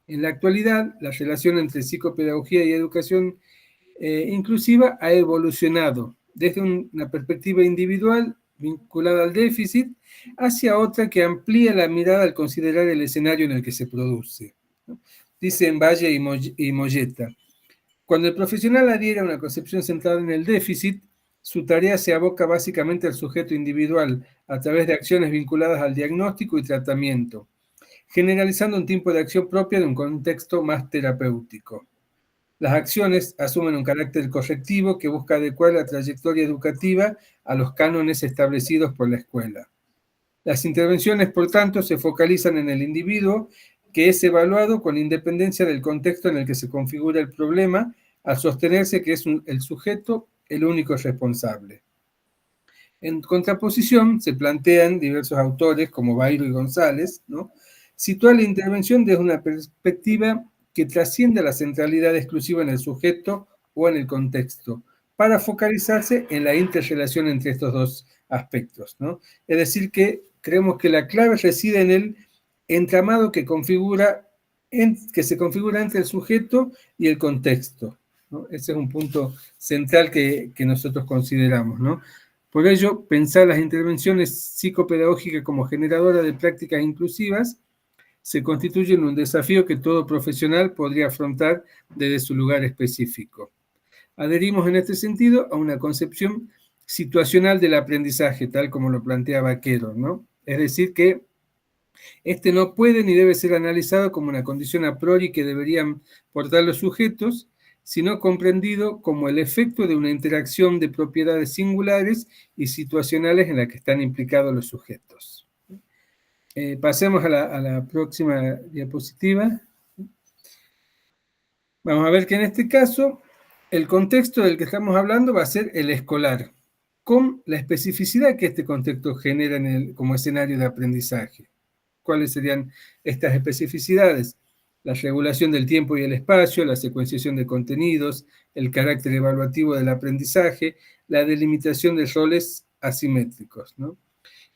En la actualidad, la relación entre psicopedagogía y educación inclusiva ha evolucionado desde una perspectiva individual vinculada al déficit hacia otra que amplía la mirada al considerar el escenario en el que se produce. Dicen Valle y Molletta: cuando el profesional adhiere a una concepción centrada en el déficit, su tarea se aboca básicamente al sujeto individual a través de acciones vinculadas al diagnóstico y tratamiento, generalizando un tiempo de acción propia de un contexto más terapéutico. Las acciones asumen un carácter correctivo que busca adecuar la trayectoria educativa a los cánones establecidos por la escuela. Las intervenciones, por tanto, se focalizan en el individuo, que es evaluado con independencia del contexto en el que se configura el problema, al sostenerse que es el sujeto el único responsable. En contraposición, se plantean diversos autores, como Bairo y González, ¿no?, situar la intervención desde una perspectiva que trasciende la centralidad exclusiva en el sujeto o en el contexto, para focalizarse en la interrelación entre estos dos aspectos, ¿no? Es decir, que creemos que la clave reside en el entramado que se configura entre el sujeto y el contexto, ¿no? Ese es un punto central que nosotros consideramos, ¿no? Por ello, pensar las intervenciones psicopedagógicas como generadoras de prácticas inclusivas se constituye en un desafío que todo profesional podría afrontar desde su lugar específico. Adherimos en este sentido a una concepción situacional del aprendizaje, tal como lo plantea Vaquero, ¿no? Es decir, que este no puede ni debe ser analizado como una condición a priori que deberían portar los sujetos, sino comprendido como el efecto de una interacción de propiedades singulares y situacionales en la que están implicados los sujetos. Pasemos a la próxima diapositiva. Vamos a ver que en este caso el contexto del que estamos hablando va a ser el escolar, con la especificidad que este contexto genera como escenario de aprendizaje. ¿Cuáles serían estas especificidades? La regulación del tiempo y el espacio, la secuenciación de contenidos, el carácter evaluativo del aprendizaje, la delimitación de roles asimétricos, ¿no?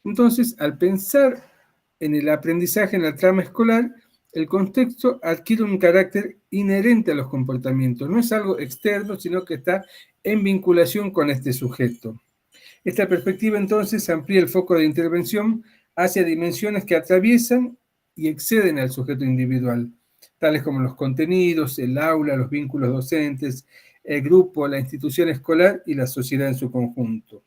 Entonces, al pensar en el aprendizaje en la trama escolar, el contexto adquiere un carácter inherente a los comportamientos. No es algo externo, sino que está en vinculación con este sujeto. Esta perspectiva, entonces, amplía el foco de intervención hacia dimensiones que atraviesan y exceden al sujeto individual, tales como los contenidos, el aula, los vínculos docentes, el grupo, la institución escolar y la sociedad en su conjunto.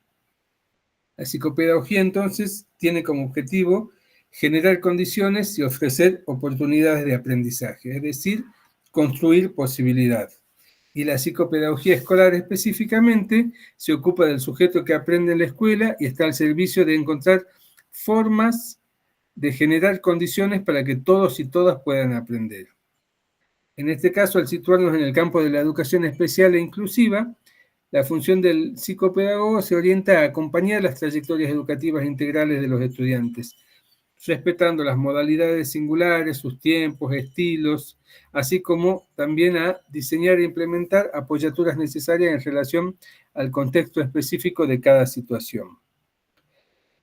La psicopedagogía, entonces, tiene como objetivo generar condiciones y ofrecer oportunidades de aprendizaje, es decir, construir posibilidad. Y la psicopedagogía escolar específicamente se ocupa del sujeto que aprende en la escuela y está al servicio de encontrar formas de generar condiciones para que todos y todas puedan aprender. En este caso, al situarnos en el campo de la educación especial e inclusiva, la función del psicopedagogo se orienta a acompañar las trayectorias educativas integrales de los estudiantes, respetando las modalidades singulares, sus tiempos, estilos, así como también a diseñar e implementar apoyaturas necesarias en relación al contexto específico de cada situación.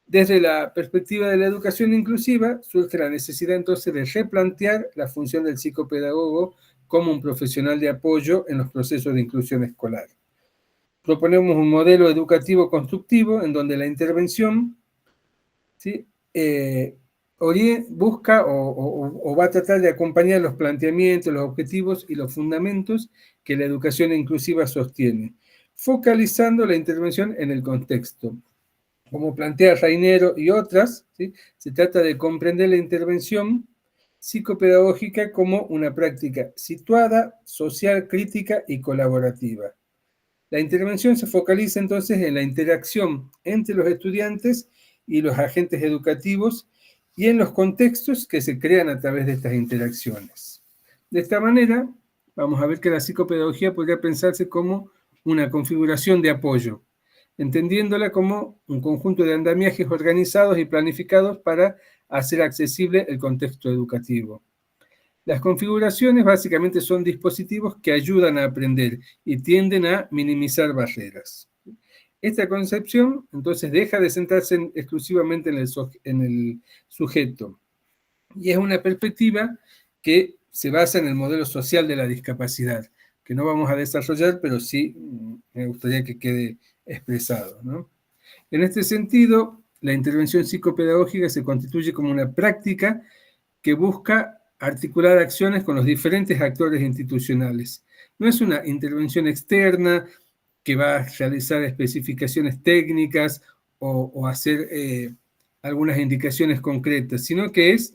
Desde la perspectiva de la educación inclusiva, surge la necesidad entonces de replantear la función del psicopedagogo como un profesional de apoyo en los procesos de inclusión escolar. Proponemos un modelo educativo constructivo en donde la intervención, ¿sí?, busca o va a tratar de acompañar los planteamientos, los objetivos y los fundamentos que la educación inclusiva sostiene, focalizando la intervención en el contexto. Como plantea Rainero y otras, ¿sí?, se trata de comprender la intervención psicopedagógica como una práctica situada, social, crítica y colaborativa. La intervención se focaliza entonces en la interacción entre los estudiantes y los agentes educativos y en los contextos que se crean a través de estas interacciones. De esta manera, vamos a ver que la psicopedagogía podría pensarse como una configuración de apoyo, entendiéndola como un conjunto de andamiajes organizados y planificados para hacer accesible el contexto educativo. Las configuraciones básicamente son dispositivos que ayudan a aprender y tienden a minimizar barreras. Esta concepción, entonces, deja de centrarse exclusivamente en el sujeto. Y es una perspectiva que se basa en el modelo social de la discapacidad, que no vamos a desarrollar, pero sí me gustaría que quede expresado, ¿no? En este sentido, la intervención psicopedagógica se constituye como una práctica que busca articular acciones con los diferentes actores institucionales. No es una intervención externa que va a realizar especificaciones técnicas o hacer algunas indicaciones concretas, sino que es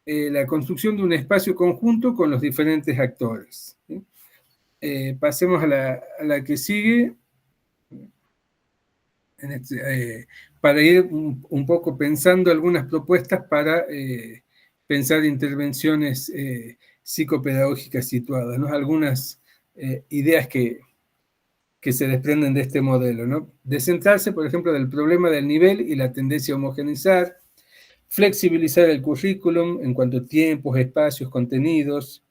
la construcción de un espacio conjunto con los diferentes actores, ¿sí? Pasemos a la que sigue, para ir un poco pensando algunas propuestas para pensar intervenciones psicopedagógicas situadas, ¿no? Algunas ideas que se desprenden de este modelo, ¿no? Descentrarse, por ejemplo, del problema del nivel y la tendencia a homogeneizar, flexibilizar el currículum en cuanto a tiempos, espacios, contenidos,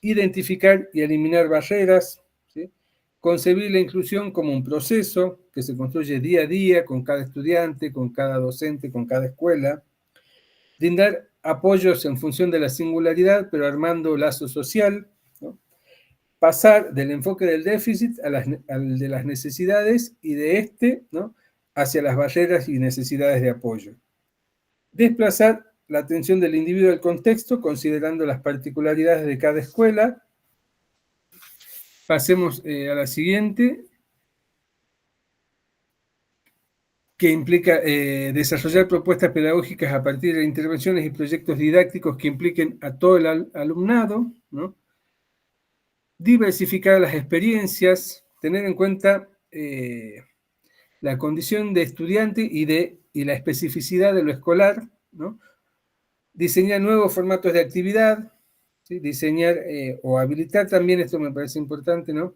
identificar y eliminar barreras, ¿sí?, concebir la inclusión como un proceso que se construye día a día con cada estudiante, con cada docente, con cada escuela, brindar apoyos en función de la singularidad, pero armando lazo social, ¿no?, pasar del enfoque del déficit al de las necesidades y de este, ¿no?, hacia las barreras y necesidades de apoyo. Desplazar la atención del individuo al contexto, considerando las particularidades de cada escuela. Pasemos a la siguiente, que implica desarrollar propuestas pedagógicas a partir de intervenciones y proyectos didácticos que impliquen a todo el alumnado, ¿no? Diversificar las experiencias, tener en cuenta la condición de estudiante y la especificidad de lo escolar, ¿no? Diseñar nuevos formatos de actividad, ¿sí? Diseñar o habilitar también, esto me parece importante, ¿no?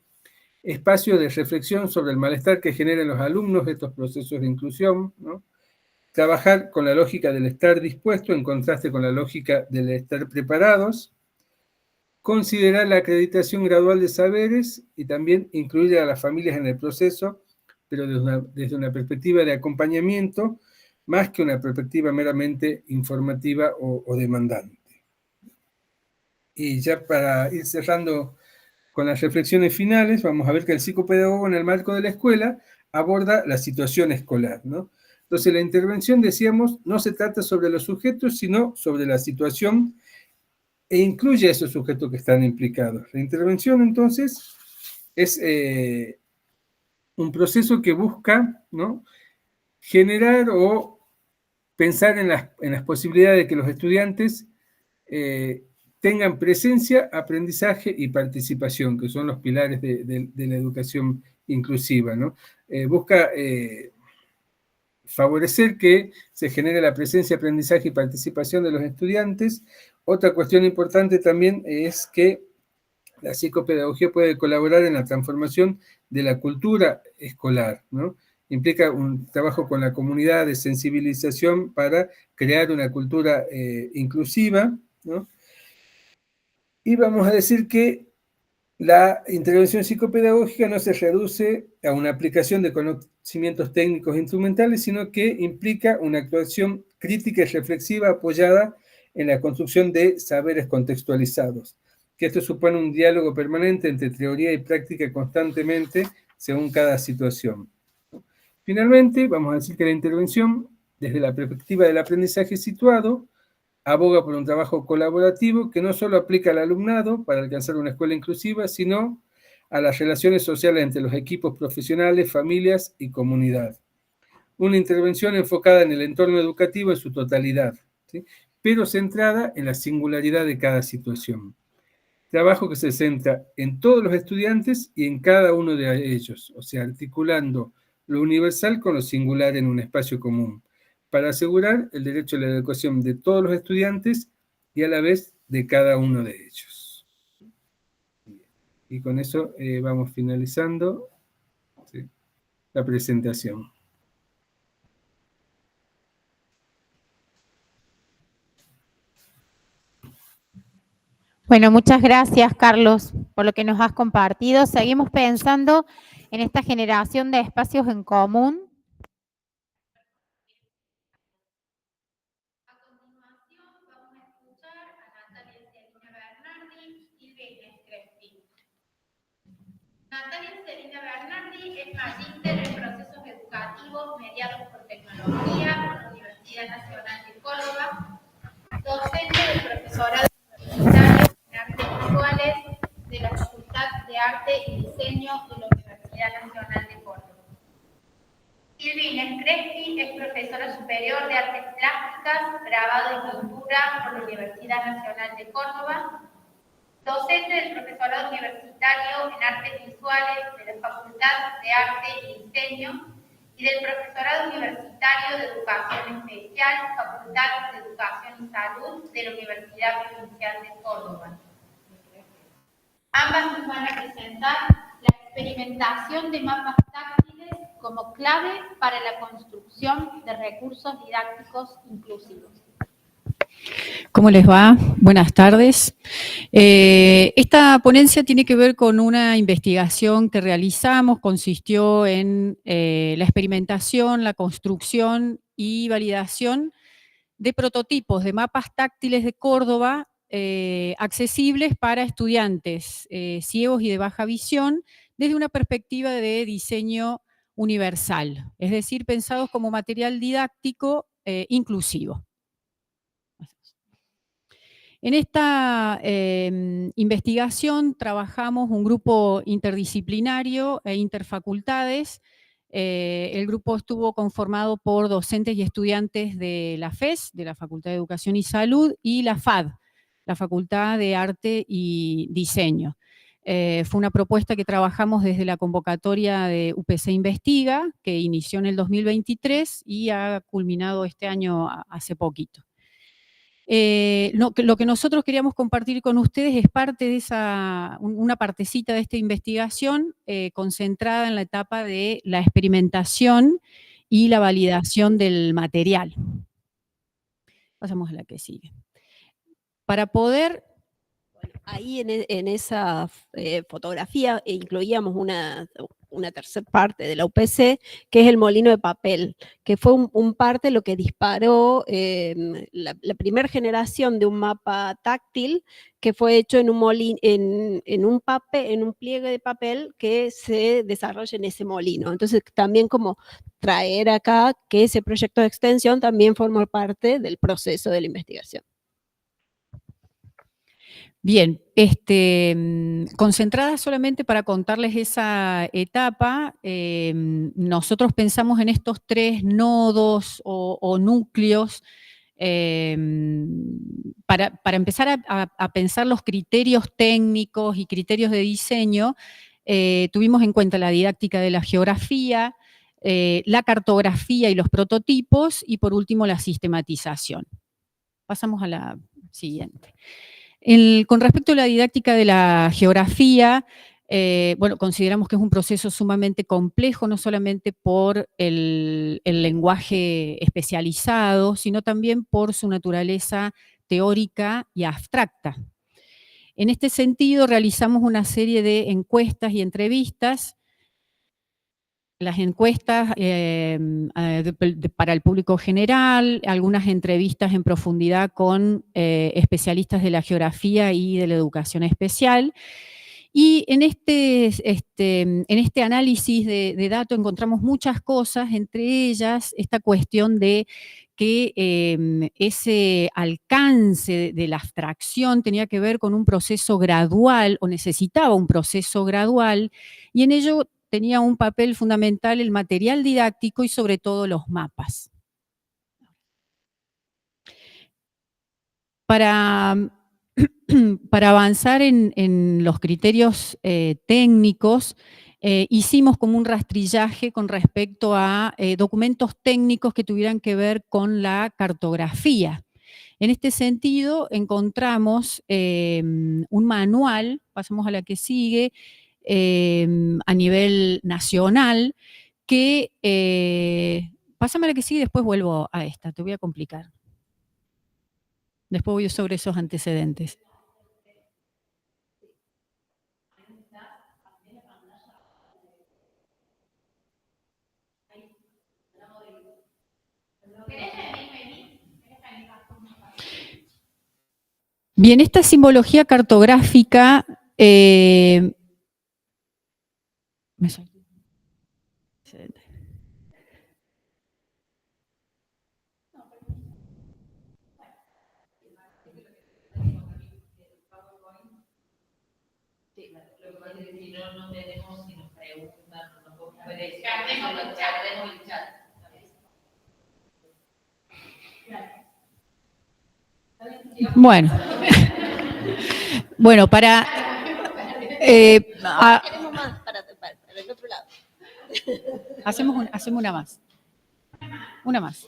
Espacios de reflexión sobre el malestar que generan los alumnos estos procesos de inclusión, ¿no? Trabajar con la lógica del estar dispuesto en contraste con la lógica del estar preparados. Considerar la acreditación gradual de saberes y también incluir a las familias en el proceso, pero desde una perspectiva de acompañamiento, más que una perspectiva meramente informativa o demandante. Y ya para ir cerrando con las reflexiones finales, vamos a ver que el psicopedagogo en el marco de la escuela aborda la situación escolar, ¿no? Entonces la intervención, decíamos, no se trata sobre los sujetos, sino sobre la situación e incluye a esos sujetos que están implicados. La intervención, entonces, es un proceso que busca, ¿no?, generar o pensar en las posibilidades de que los estudiantes tengan presencia, aprendizaje y participación, que son los pilares de la educación inclusiva, ¿no? Busca favorecer que se genere la presencia, aprendizaje y participación de los estudiantes. Otra cuestión importante también es que la psicopedagogía puede colaborar en la transformación de la cultura escolar, ¿no? Implica un trabajo con la comunidad de sensibilización para crear una cultura inclusiva, ¿no? Y vamos a decir que la intervención psicopedagógica no se reduce a una aplicación de conocimientos técnicos e instrumentales, sino que implica una actuación crítica y reflexiva apoyada en la construcción de saberes contextualizados, que esto supone un diálogo permanente entre teoría y práctica constantemente según cada situación. Finalmente, vamos a decir que la intervención, desde la perspectiva del aprendizaje situado, aboga por un trabajo colaborativo que no solo aplica al alumnado para alcanzar una escuela inclusiva, sino a las relaciones sociales entre los equipos profesionales, familias y comunidad. Una intervención enfocada en el entorno educativo en su totalidad, ¿sí?, pero centrada en la singularidad de cada situación. Trabajo que se centra en todos los estudiantes y en cada uno de ellos, o sea, articulando lo universal con lo singular en un espacio común, para asegurar el derecho a la educación de todos los estudiantes y a la vez de cada uno de ellos. Y con eso vamos finalizando, ¿sí?, la presentación. Bueno, muchas gracias, Carlos, por lo que nos has compartido. Seguimos pensando en esta generación de espacios en común. A continuación, vamos a escuchar a Natalia Celina Bernardi y Silvia Crespi. Natalia Celina Bernardi es magíster en procesos educativos mediados por tecnología por la Universidad Nacional de Córdoba, docente del profesorado universitario en artes visuales de la Facultad de Arte y Diseño de la Universidad Nacional de Córdoba. Silvia Inés Crespi es profesora superior de Artes Plásticas, Grabado y Pintura por la Universidad Nacional de Córdoba, docente del profesorado universitario en Artes Visuales de la Facultad de Arte y Diseño y del profesorado universitario de Educación Especial, Facultad de Educación y Salud de la Universidad Provincial de Córdoba. Ambas nos van a presentar la experimentación de mapas táctiles como clave para la construcción de recursos didácticos inclusivos. ¿Cómo les va? Buenas tardes. Esta ponencia tiene que ver con una investigación que realizamos, consistió en la experimentación, la construcción y validación de prototipos de mapas táctiles de Córdoba accesibles para estudiantes ciegos y de baja visión desde una perspectiva de diseño universal, es decir, pensados como material didáctico inclusivo. En esta investigación trabajamos un grupo interdisciplinario e interfacultades. El grupo estuvo conformado por docentes y estudiantes de la FES, de la Facultad de Educación y Salud, y la FAD, la Facultad de Arte y Diseño. Fue una propuesta que trabajamos desde la convocatoria de UPC Investiga, que inició en el 2023 y ha culminado este año hace poquito. Lo que nosotros queríamos compartir con ustedes es parte de una partecita de esta investigación concentrada en la etapa de la experimentación y la validación del material. Pasamos a la que sigue. Para poder... Bueno, ahí en esa fotografía incluíamos una tercera parte de la UPC, que es el molino de papel, que fue un parte lo que disparó la primera generación de un mapa táctil que fue hecho en un pliegue de papel que se desarrolla en ese molino. Entonces también como traer acá que ese proyecto de extensión también formó parte del proceso de la investigación. Bien, concentrada solamente para contarles esa etapa, nosotros pensamos en estos 3 nodos o núcleos para empezar a pensar los criterios técnicos y criterios de diseño. Tuvimos en cuenta la didáctica de la geografía, la cartografía y los prototipos, y por último la sistematización. Pasamos a la siguiente. Con respecto a la didáctica de la geografía, bueno, consideramos que es un proceso sumamente complejo, no solamente por el lenguaje especializado, sino también por su naturaleza teórica y abstracta. En este sentido, realizamos una serie de encuestas y entrevistas. Las encuestas para el público general, algunas entrevistas en profundidad con especialistas de la geografía y de la educación especial. Y en este análisis de datos encontramos muchas cosas, entre ellas esta cuestión de que ese alcance de la abstracción tenía que ver con un proceso gradual, o necesitaba un proceso gradual, y en ello tenía un papel fundamental el material didáctico y sobre todo los mapas. Para avanzar en los criterios técnicos, hicimos como un rastrillaje con respecto a documentos técnicos que tuvieran que ver con la cartografía. En este sentido, encontramos un manual, pasamos a la que sigue, a nivel nacional, que, pásame a la que sigue y después vuelvo a esta, te voy a complicar. Después voy sobre esos antecedentes. Bien, esta simbología cartográfica bueno. Bueno, para... Queremos más para el otro lado. Hacemos una más. Una más.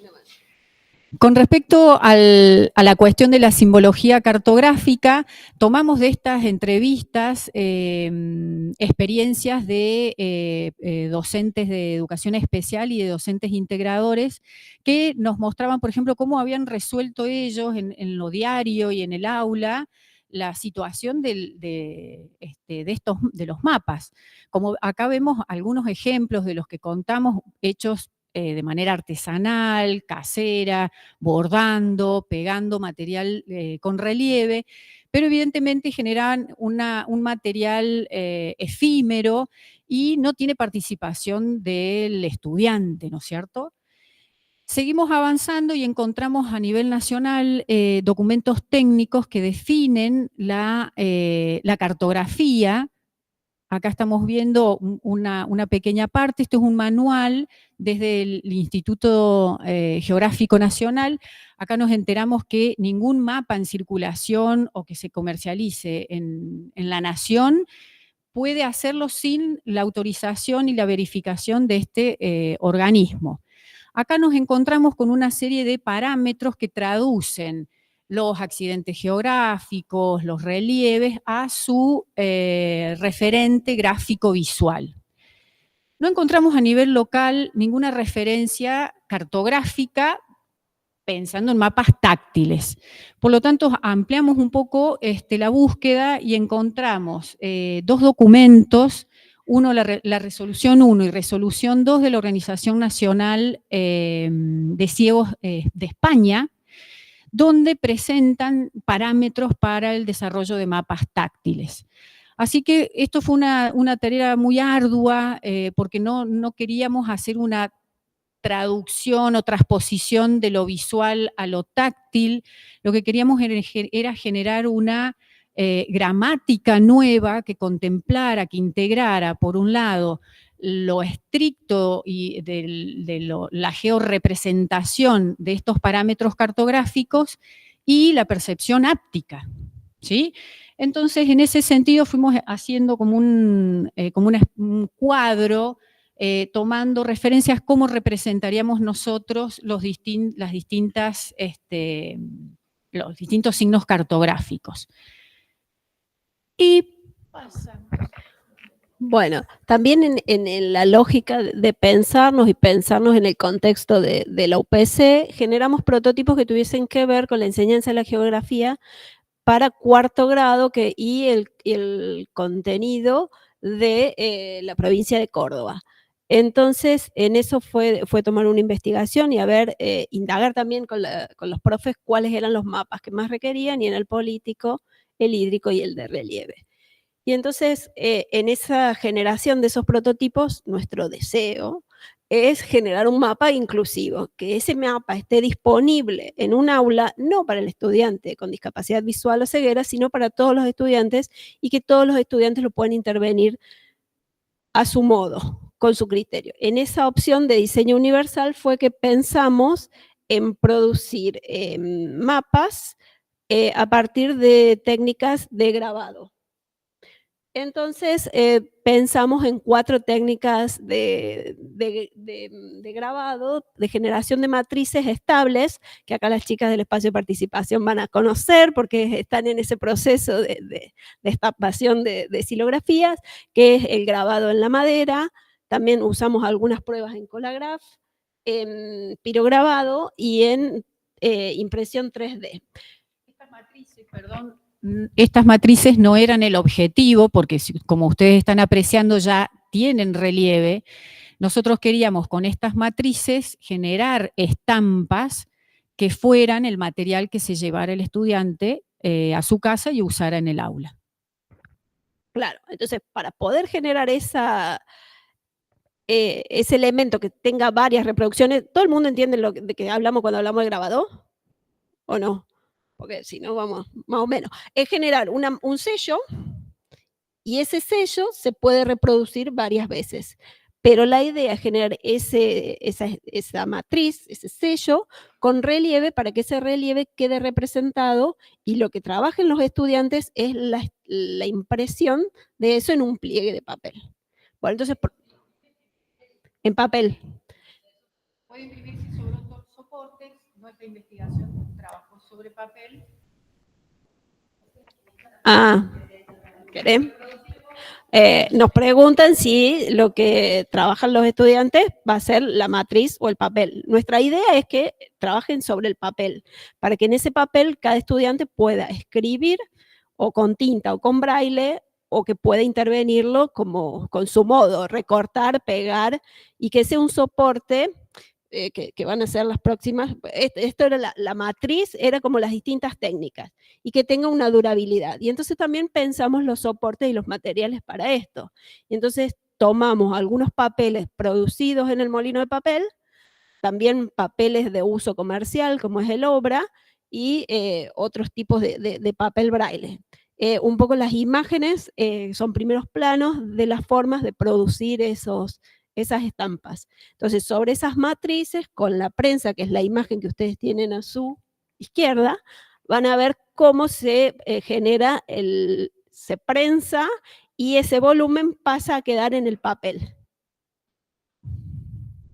Con respecto a la cuestión de la simbología cartográfica, tomamos de estas entrevistas experiencias de docentes de educación especial y de docentes integradores que nos mostraban, por ejemplo, cómo habían resuelto ellos en lo diario y en el aula la situación de los mapas. Como acá vemos algunos ejemplos de los que contamos, hechos de manera artesanal, casera, bordando, pegando material con relieve, pero evidentemente generan un material efímero y no tiene participación del estudiante, ¿no es cierto? Seguimos avanzando y encontramos a nivel nacional documentos técnicos que definen la cartografía. Acá estamos viendo una pequeña parte. Esto es un manual desde el Instituto Geográfico Nacional. Acá nos enteramos que ningún mapa en circulación o que se comercialice en la nación puede hacerlo sin la autorización y la verificación de este organismo. Acá nos encontramos con una serie de parámetros que traducen los accidentes geográficos, los relieves, a su referente gráfico visual. No encontramos a nivel local ninguna referencia cartográfica pensando en mapas táctiles. Por lo tanto, ampliamos un poco la búsqueda y encontramos dos documentos, uno, la resolución 1 y resolución 2 de la Organización Nacional de Ciegos de España, donde presentan parámetros para el desarrollo de mapas táctiles. Así que esto fue una tarea muy ardua, porque no queríamos hacer una traducción o transposición de lo visual a lo táctil. Lo que queríamos era generar una gramática nueva que contemplara, que integrara, por un lado, lo estricto y la georrepresentación de estos parámetros cartográficos y la percepción áptica, ¿sí? Entonces, en ese sentido, fuimos haciendo como un cuadro, tomando referencias cómo representaríamos nosotros los distintos signos cartográficos. Y pasamos. Bueno, también en la lógica de pensarnos y pensarnos en el contexto de la UPC, generamos prototipos que tuviesen que ver con la enseñanza de la geografía para cuarto grado y el contenido de la provincia de Córdoba. Entonces, en eso fue tomar una investigación y indagar también con los profes cuáles eran los mapas que más requerían, y en el político, el hídrico y el de relieve. Y entonces, en esa generación de esos prototipos, nuestro deseo es generar un mapa inclusivo, que ese mapa esté disponible en un aula, no para el estudiante con discapacidad visual o ceguera, sino para todos los estudiantes, y que todos los estudiantes lo puedan intervenir a su modo, con su criterio. En esa opción de diseño universal fue que pensamos en producir mapas a partir de técnicas de grabado. Entonces, pensamos en 4 técnicas de grabado, de generación de matrices estables, que acá las chicas del espacio de participación van a conocer, porque están en ese proceso de estampación de silografías, que es el grabado en la madera. También usamos algunas pruebas en Colagraph, en pirograbado y en impresión 3D. Estas matrices, perdón, estas matrices no eran el objetivo, porque como ustedes están apreciando ya tienen relieve. Nosotros queríamos con estas matrices generar estampas que fueran el material que se llevara el estudiante a su casa y usara en el aula. Claro, entonces para poder generar ese elemento que tenga varias reproducciones, ¿todo el mundo entiende de qué hablamos cuando hablamos de grabado? ¿O no? Porque si no, vamos, más o menos. Es generar un sello, y ese sello se puede reproducir varias veces. Pero la idea es generar esa matriz, ese sello, con relieve, para que ese relieve quede representado, y lo que trabajen los estudiantes es la impresión de eso en un pliegue de papel. Bueno, entonces, en papel. Puede imprimirse sobre otros soportes. Nuestra investigación trabajó sobre papel. ¿Querés? Nos preguntan si lo que trabajan los estudiantes va a ser la matriz o el papel. Nuestra idea es que trabajen sobre el papel, para que en ese papel cada estudiante pueda escribir o con tinta o con braille, o que pueda intervenirlo con su modo, recortar, pegar, y que sea un soporte que van a ser las próximas, esto era la matriz, era como las distintas técnicas, y que tenga una durabilidad. Y entonces también pensamos los soportes y los materiales para esto. Y entonces tomamos algunos papeles producidos en el molino de papel, también papeles de uso comercial, como es el Obra, y otros tipos de papel braille. Un poco las imágenes son primeros planos de las formas de producir esas estampas. Entonces, sobre esas matrices, con la prensa, que es la imagen que ustedes tienen a su izquierda, van a ver cómo se genera, se prensa y ese volumen pasa a quedar en el papel.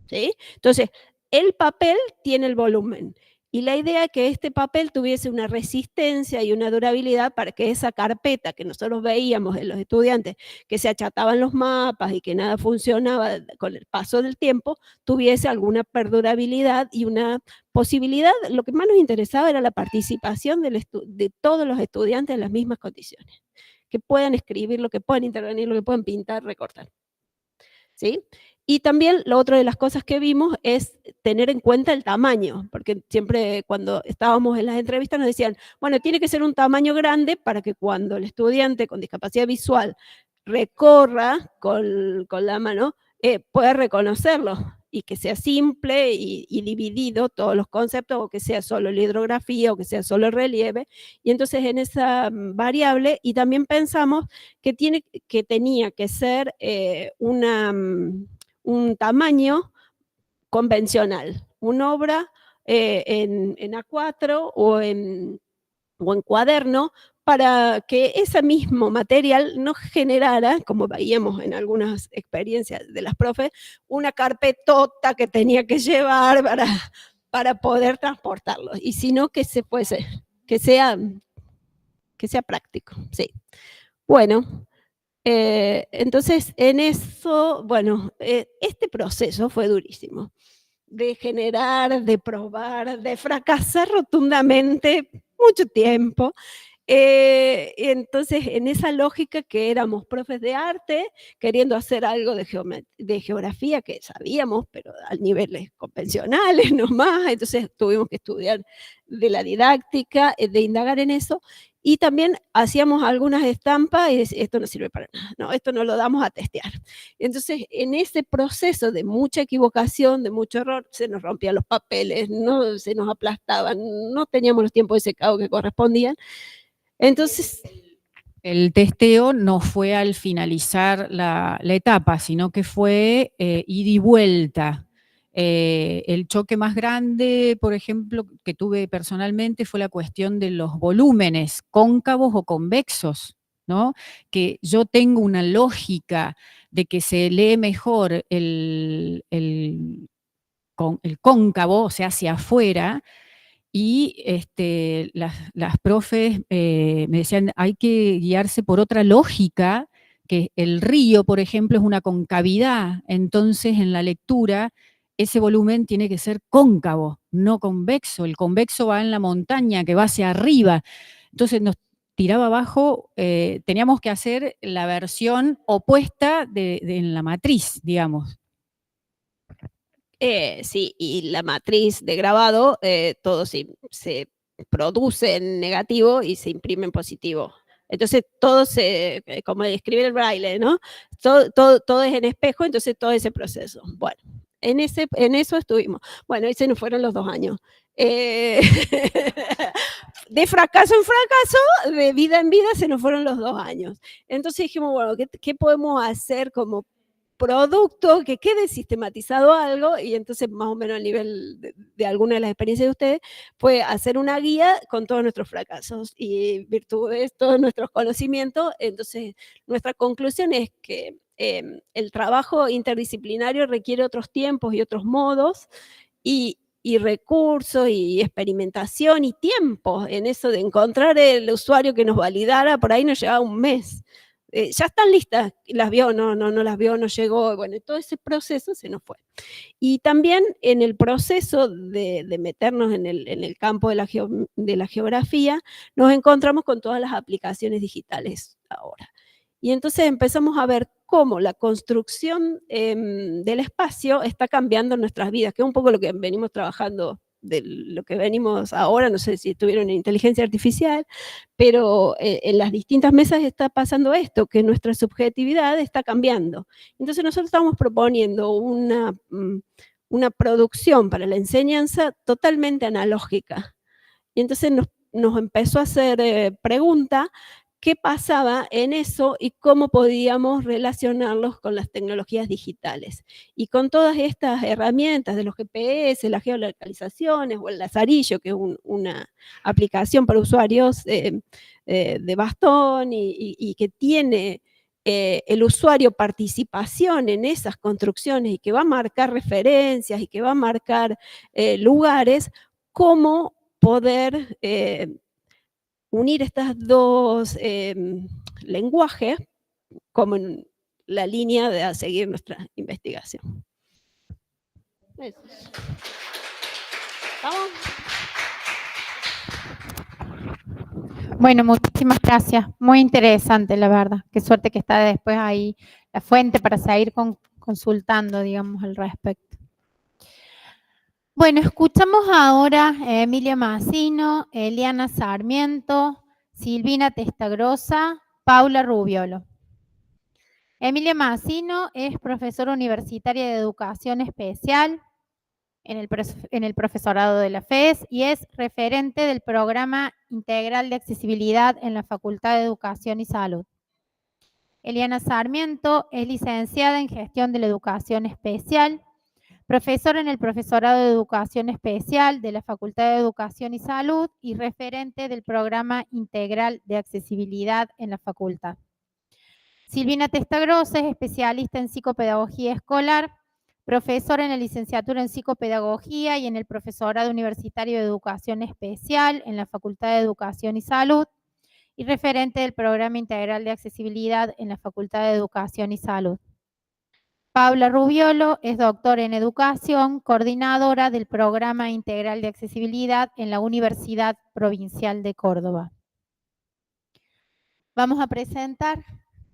¿Sí? Entonces, el papel tiene el volumen. Y la idea es que este papel tuviese una resistencia y una durabilidad para que esa carpeta que nosotros veíamos en los estudiantes, que se achataban los mapas y que nada funcionaba con el paso del tiempo, tuviese alguna perdurabilidad y una posibilidad. Lo que más nos interesaba era la participación de todos los estudiantes en las mismas condiciones, que puedan escribir, lo que puedan intervenir, lo que puedan pintar, recortar. ¿Sí? Y también lo otro de las cosas que vimos es tener en cuenta el tamaño, porque siempre cuando estábamos en las entrevistas nos decían, bueno, tiene que ser un tamaño grande para que cuando el estudiante con discapacidad visual recorra con la mano, pueda reconocerlo, y que sea simple y dividido todos los conceptos, o que sea solo la hidrografía, o que sea solo el relieve. Y entonces en esa variable, y también pensamos que tenía que ser un tamaño convencional, una obra en A4 o en cuaderno, para que ese mismo material no generara, como veíamos en algunas experiencias de las profes, una carpetota que tenía que llevar para poder transportarlo, y sino que que sea práctico. Sí. Bueno, entonces en eso, bueno, este proceso fue durísimo, de generar, de probar, de fracasar rotundamente mucho tiempo. Entonces, en esa lógica que éramos profes de arte, queriendo hacer algo de geografía que sabíamos, pero a niveles convencionales nomás, entonces tuvimos que estudiar de la didáctica, de indagar en eso, y también hacíamos algunas estampas y decíamos, esto no sirve para nada, no, esto no lo damos a testear. Entonces, en ese proceso de mucha equivocación, de mucho error, se nos rompían los papeles, no, se nos aplastaban, no teníamos los tiempos de secado que correspondían. Entonces, el testeo no fue al finalizar la etapa, sino que fue ida y vuelta. El choque más grande, por ejemplo, que tuve personalmente fue la cuestión de los volúmenes, cóncavos o convexos, ¿no? Que yo tengo una lógica de que se lee mejor el cóncavo, o sea, hacia afuera, y las profes me decían, hay que guiarse por otra lógica, que el río, por ejemplo, es una concavidad, entonces en la lectura ese volumen tiene que ser cóncavo, no convexo. El convexo va en la montaña, que va hacia arriba. Entonces nos tiraba abajo, teníamos que hacer la versión opuesta en la matriz, digamos. Sí, y la matriz de grabado, todo se produce en negativo y se imprime en positivo. Entonces todo como escribir el braille, ¿no? Todo es en espejo, entonces todo ese proceso. Bueno, en eso estuvimos. Bueno, y se nos fueron los 2 años. De fracaso en fracaso, de vida en vida, se nos fueron los 2 años. Entonces dijimos, bueno, ¿qué podemos hacer como producto que quede sistematizado algo? Y entonces, más o menos a nivel de alguna de las experiencias de ustedes, fue hacer una guía con todos nuestros fracasos y virtudes, todos nuestros conocimientos. Entonces, nuestra conclusión es que el trabajo interdisciplinario requiere otros tiempos y otros modos, y recursos y experimentación y tiempo en eso de encontrar el usuario que nos validara. Por ahí nos llevaba un mes. Ya están listas, las vio, no las vio, no llegó, bueno, todo ese proceso se nos fue. Y también en el proceso de meternos en el campo de la geografía, nos encontramos con todas las aplicaciones digitales ahora. Y entonces empezamos a ver cómo la construcción del espacio está cambiando nuestras vidas, que es un poco lo que venimos trabajando, de lo que venimos ahora, no sé si tuvieron inteligencia artificial, pero en las distintas mesas está pasando esto, que nuestra subjetividad está cambiando. Entonces nosotros estamos proponiendo una producción para la enseñanza totalmente analógica. Y entonces nos empezó a hacer pregunta qué pasaba en eso y cómo podíamos relacionarlos con las tecnologías digitales. Y con todas estas herramientas de los GPS, las geolocalizaciones o el lazarillo, que es una aplicación para usuarios de bastón y que tiene el usuario participación en esas construcciones y que va a marcar referencias y que va a marcar lugares, cómo poder unir estas dos lenguajes como en la línea de seguir nuestra investigación. Eso. ¿Vamos? Bueno, muchísimas gracias. Muy interesante, la verdad. Qué suerte que está después ahí la fuente para seguir consultando, digamos, al respecto. Bueno, escuchamos ahora a Emilia Massino, Eliana Sarmiento, Silvina Testagrosa, Paula Rubiolo. Emilia Massino es profesora universitaria de educación especial en el profesorado de la FES y es referente del programa integral de accesibilidad en la Facultad de Educación y Salud. Eliana Sarmiento es licenciada en gestión de la educación especial, profesora en el profesorado de educación especial de la Facultad de Educación y Salud y referente del programa integral de accesibilidad en la facultad. Silvina Testagrosa es especialista en psicopedagogía escolar, profesora en la licenciatura en psicopedagogía y en el profesorado universitario de educación especial en la Facultad de Educación y Salud y referente del programa integral de accesibilidad en la Facultad de Educación y Salud. Paula Rubiolo es doctora en educación, coordinadora del programa integral de accesibilidad en la Universidad Provincial de Córdoba. Vamos a presentar,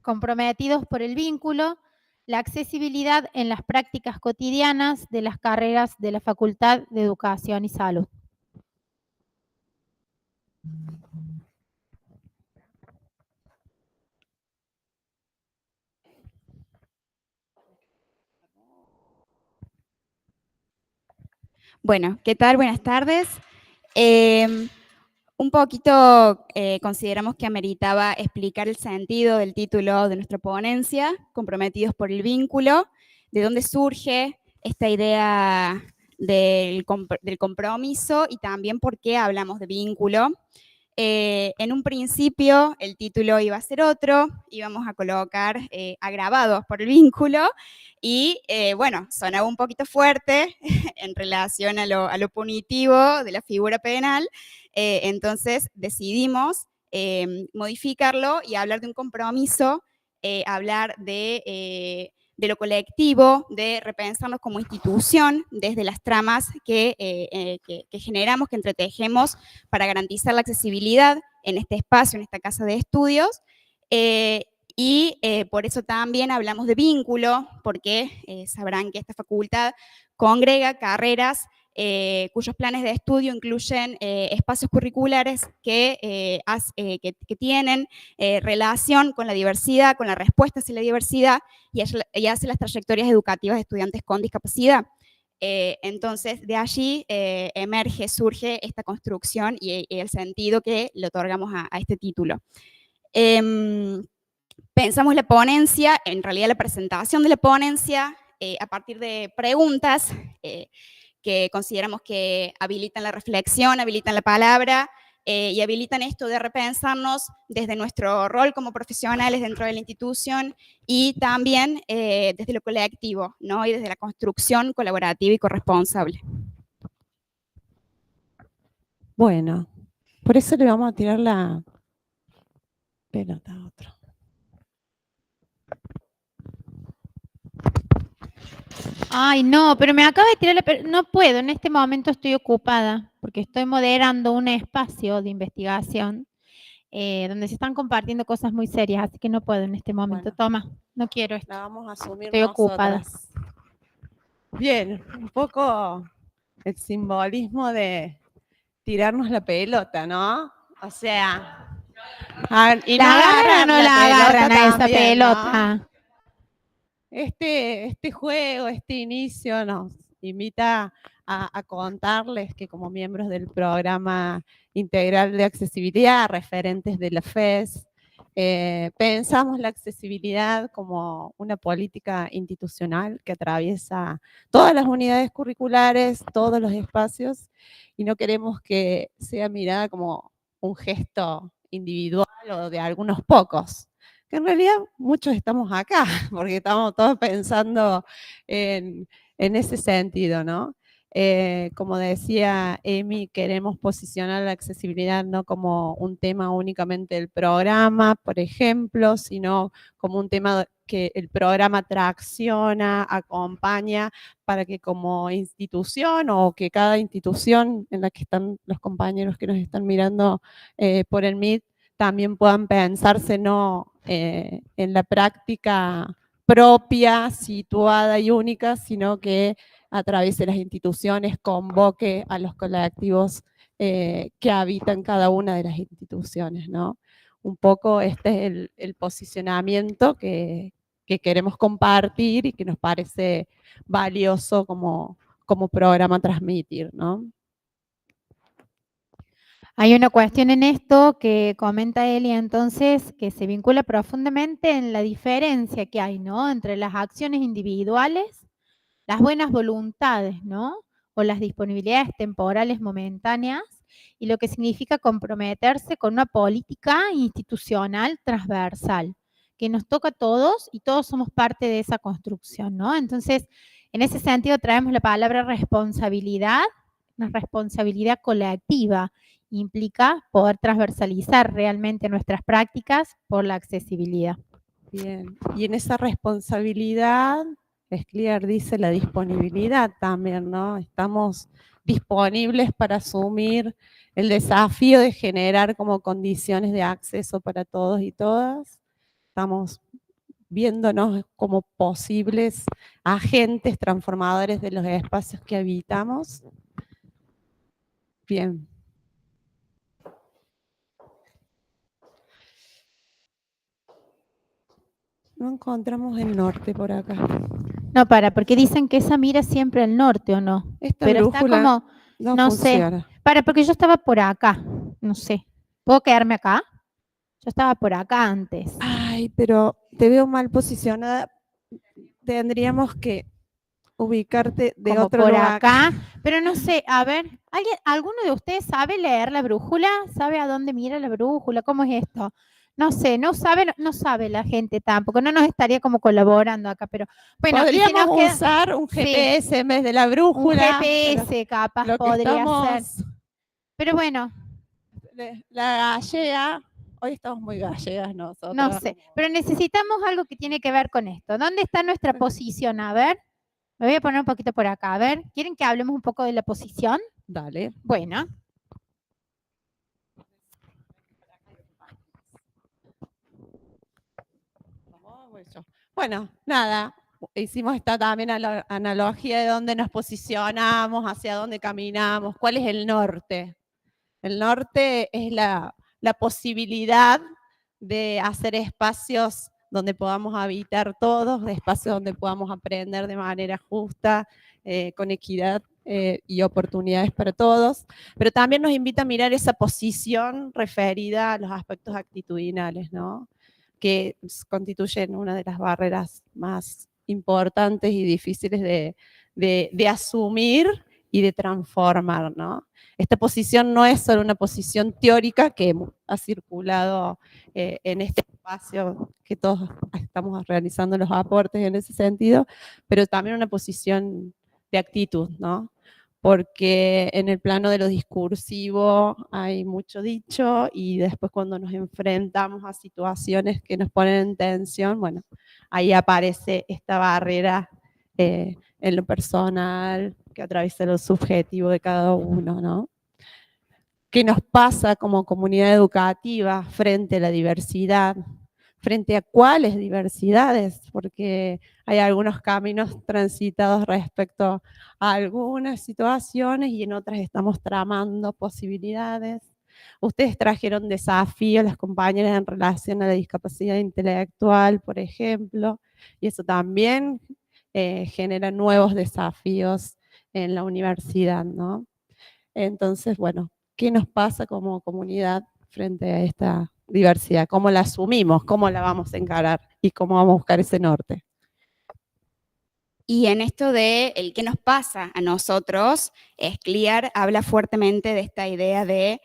comprometidos por el vínculo, la accesibilidad en las prácticas cotidianas de las carreras de la Facultad de Educación y Salud. Bueno, ¿qué tal? Buenas tardes. Un poquito consideramos que ameritaba explicar el sentido del título de nuestra ponencia, Comprometidos por el vínculo, de dónde surge esta idea del compromiso y también por qué hablamos de vínculo. En un principio el título iba a ser otro, íbamos a colocar agravados por el vínculo y bueno, sonaba un poquito fuerte en relación a lo punitivo de la figura penal, entonces decidimos modificarlo y hablar de un compromiso, hablar de lo colectivo, de repensarnos como institución desde las tramas que generamos, que entretejemos para garantizar la accesibilidad en este espacio, en esta casa de estudios. Por eso también hablamos de vínculo, porque sabrán que esta facultad congrega carreras cuyos planes de estudio incluyen espacios curriculares que tienen relación con la diversidad, con la respuesta hacia la diversidad y hacia las trayectorias educativas de estudiantes con discapacidad. Entonces, de allí surge esta construcción y el sentido que le otorgamos a este título. Pensamos la ponencia, en realidad la presentación de la ponencia, a partir de preguntas que consideramos que habilitan la reflexión, habilitan la palabra y habilitan esto de repensarnos desde nuestro rol como profesionales dentro de la institución y también desde lo colectivo, ¿no? Y desde la construcción colaborativa y corresponsable. Bueno, por eso le vamos a tirar la pelota a otro. Ay, no, pero me acaba de tirar la pelota. No puedo, en este momento estoy ocupada porque estoy moderando un espacio de investigación donde se están compartiendo cosas muy serias, así que no puedo en este momento. Bueno. Toma. No quiero esto. La vamos a asumir Estoy ocupada. nosotras. Bien, un poco el simbolismo de tirarnos la pelota, ¿no? O sea, y no ¿La agarran o no la agarran a esa también, pelota? ¿no? Este juego, este inicio nos invita a contarles que como miembros del programa integral de accesibilidad, referentes de la FES, pensamos la accesibilidad como una política institucional que atraviesa todas las unidades curriculares, todos los espacios, y no queremos que sea mirada como un gesto individual o de algunos pocos, que en realidad muchos estamos acá, porque estamos todos pensando en ese sentido, ¿no? Como decía Emi, queremos posicionar la accesibilidad no como un tema únicamente del programa, por ejemplo, sino como un tema que el programa tracciona, acompaña, para que como institución o que cada institución en la que están los compañeros que nos están mirando por el Meet también puedan pensarse no en la práctica propia, situada y única, sino que a través de las instituciones convoque a los colectivos que habitan cada una de las instituciones, ¿no? Un poco este es el posicionamiento que queremos compartir y que nos parece valioso como programa transmitir, ¿no? Hay una cuestión en esto que comenta Eli entonces que se vincula profundamente en la diferencia que hay, ¿no? Entre las acciones individuales, las buenas voluntades, ¿no? O las disponibilidades temporales momentáneas y lo que significa comprometerse con una política institucional transversal que nos toca a todos y todos somos parte de esa construcción, ¿no? Entonces, en ese sentido traemos la palabra responsabilidad, una responsabilidad colectiva. Implica poder transversalizar realmente nuestras prácticas por la accesibilidad. Bien, y en esa responsabilidad, Scliar dice la disponibilidad también, ¿no? Estamos disponibles para asumir el desafío de generar como condiciones de acceso para todos y todas. Estamos viéndonos como posibles agentes transformadores de los espacios que habitamos. Bien. No encontramos el norte por acá. No, porque dicen que esa mira siempre al norte, ¿o no? Esta pero está como, no sé. Porque yo estaba por acá, no sé. ¿Puedo quedarme acá? Yo estaba por acá antes. Ay, pero te veo mal posicionada. Tendríamos que ubicarte de como otro por lugar. Acá, pero no sé, a ver, ¿alguno de ustedes sabe leer la brújula? ¿Sabe a dónde mira la brújula? ¿Cómo es esto? No sé, no sabe la gente tampoco, no nos estaría como colaborando acá, pero bueno. Podríamos usar un GPS en vez de la brújula. Un GPS capaz podría ser. Pero bueno. La gallega, hoy estamos muy gallegas nosotros. No sé, pero necesitamos algo que tiene que ver con esto. ¿Dónde está nuestra posición? A ver, me voy a poner un poquito por acá. A ver, ¿quieren que hablemos un poco de la posición? Dale. Bueno. Bueno, nada, hicimos esta también analogía de dónde nos posicionamos, hacia dónde caminamos, cuál es el norte. El norte es la posibilidad de hacer espacios donde podamos habitar todos, de espacios donde podamos aprender de manera justa, con equidad y oportunidades para todos, pero también nos invita a mirar esa posición referida a los aspectos actitudinales, ¿no? Que constituyen una de las barreras más importantes y difíciles de asumir y de transformar, ¿no? Esta posición no es solo una posición teórica que ha circulado en este espacio que todos estamos realizando los aportes en ese sentido, pero también una posición de actitud, ¿no? Porque en el plano de lo discursivo hay mucho dicho y después cuando nos enfrentamos a situaciones que nos ponen en tensión, bueno, ahí aparece esta barrera en lo personal, que atraviesa lo subjetivo de cada uno, ¿no? ¿Qué nos pasa como comunidad educativa frente a la diversidad, frente a cuáles diversidades, porque hay algunos caminos transitados respecto a algunas situaciones y en otras estamos tramando posibilidades. Ustedes trajeron desafíos, las compañeras, en relación a la discapacidad intelectual, por ejemplo, y eso también genera nuevos desafíos en la universidad, ¿no? Entonces, bueno, ¿qué nos pasa como comunidad frente a esta diversidad? ¿Cómo la asumimos? ¿Cómo la vamos a encarar? ¿Y cómo vamos a buscar ese norte? Y en esto de el qué nos pasa a nosotros, Scliar habla fuertemente de esta idea de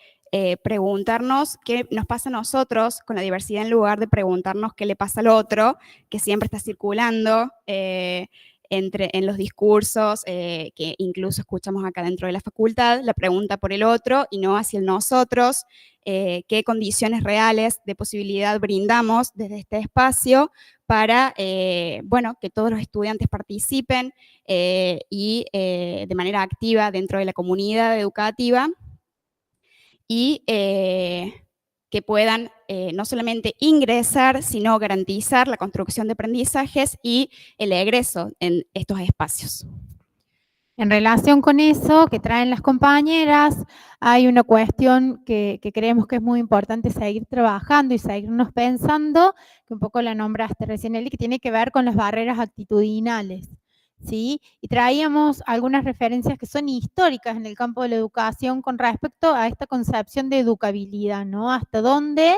preguntarnos qué nos pasa a nosotros con la diversidad en lugar de preguntarnos qué le pasa al otro, que siempre está circulando en los discursos que incluso escuchamos acá dentro de la facultad, la pregunta por el otro y no hacia el nosotros, qué condiciones reales de posibilidad brindamos desde este espacio para, bueno, que todos los estudiantes participen y de manera activa dentro de la comunidad educativa y que puedan no solamente ingresar, sino garantizar la construcción de aprendizajes y el egreso en estos espacios. En relación con eso que traen las compañeras, hay una cuestión que creemos que es muy importante seguir trabajando y seguirnos pensando, que un poco la nombraste recién, Eli, que tiene que ver con las barreras actitudinales, ¿sí? Y traíamos algunas referencias que son históricas en el campo de la educación con respecto a esta concepción de educabilidad, ¿no? Hasta dónde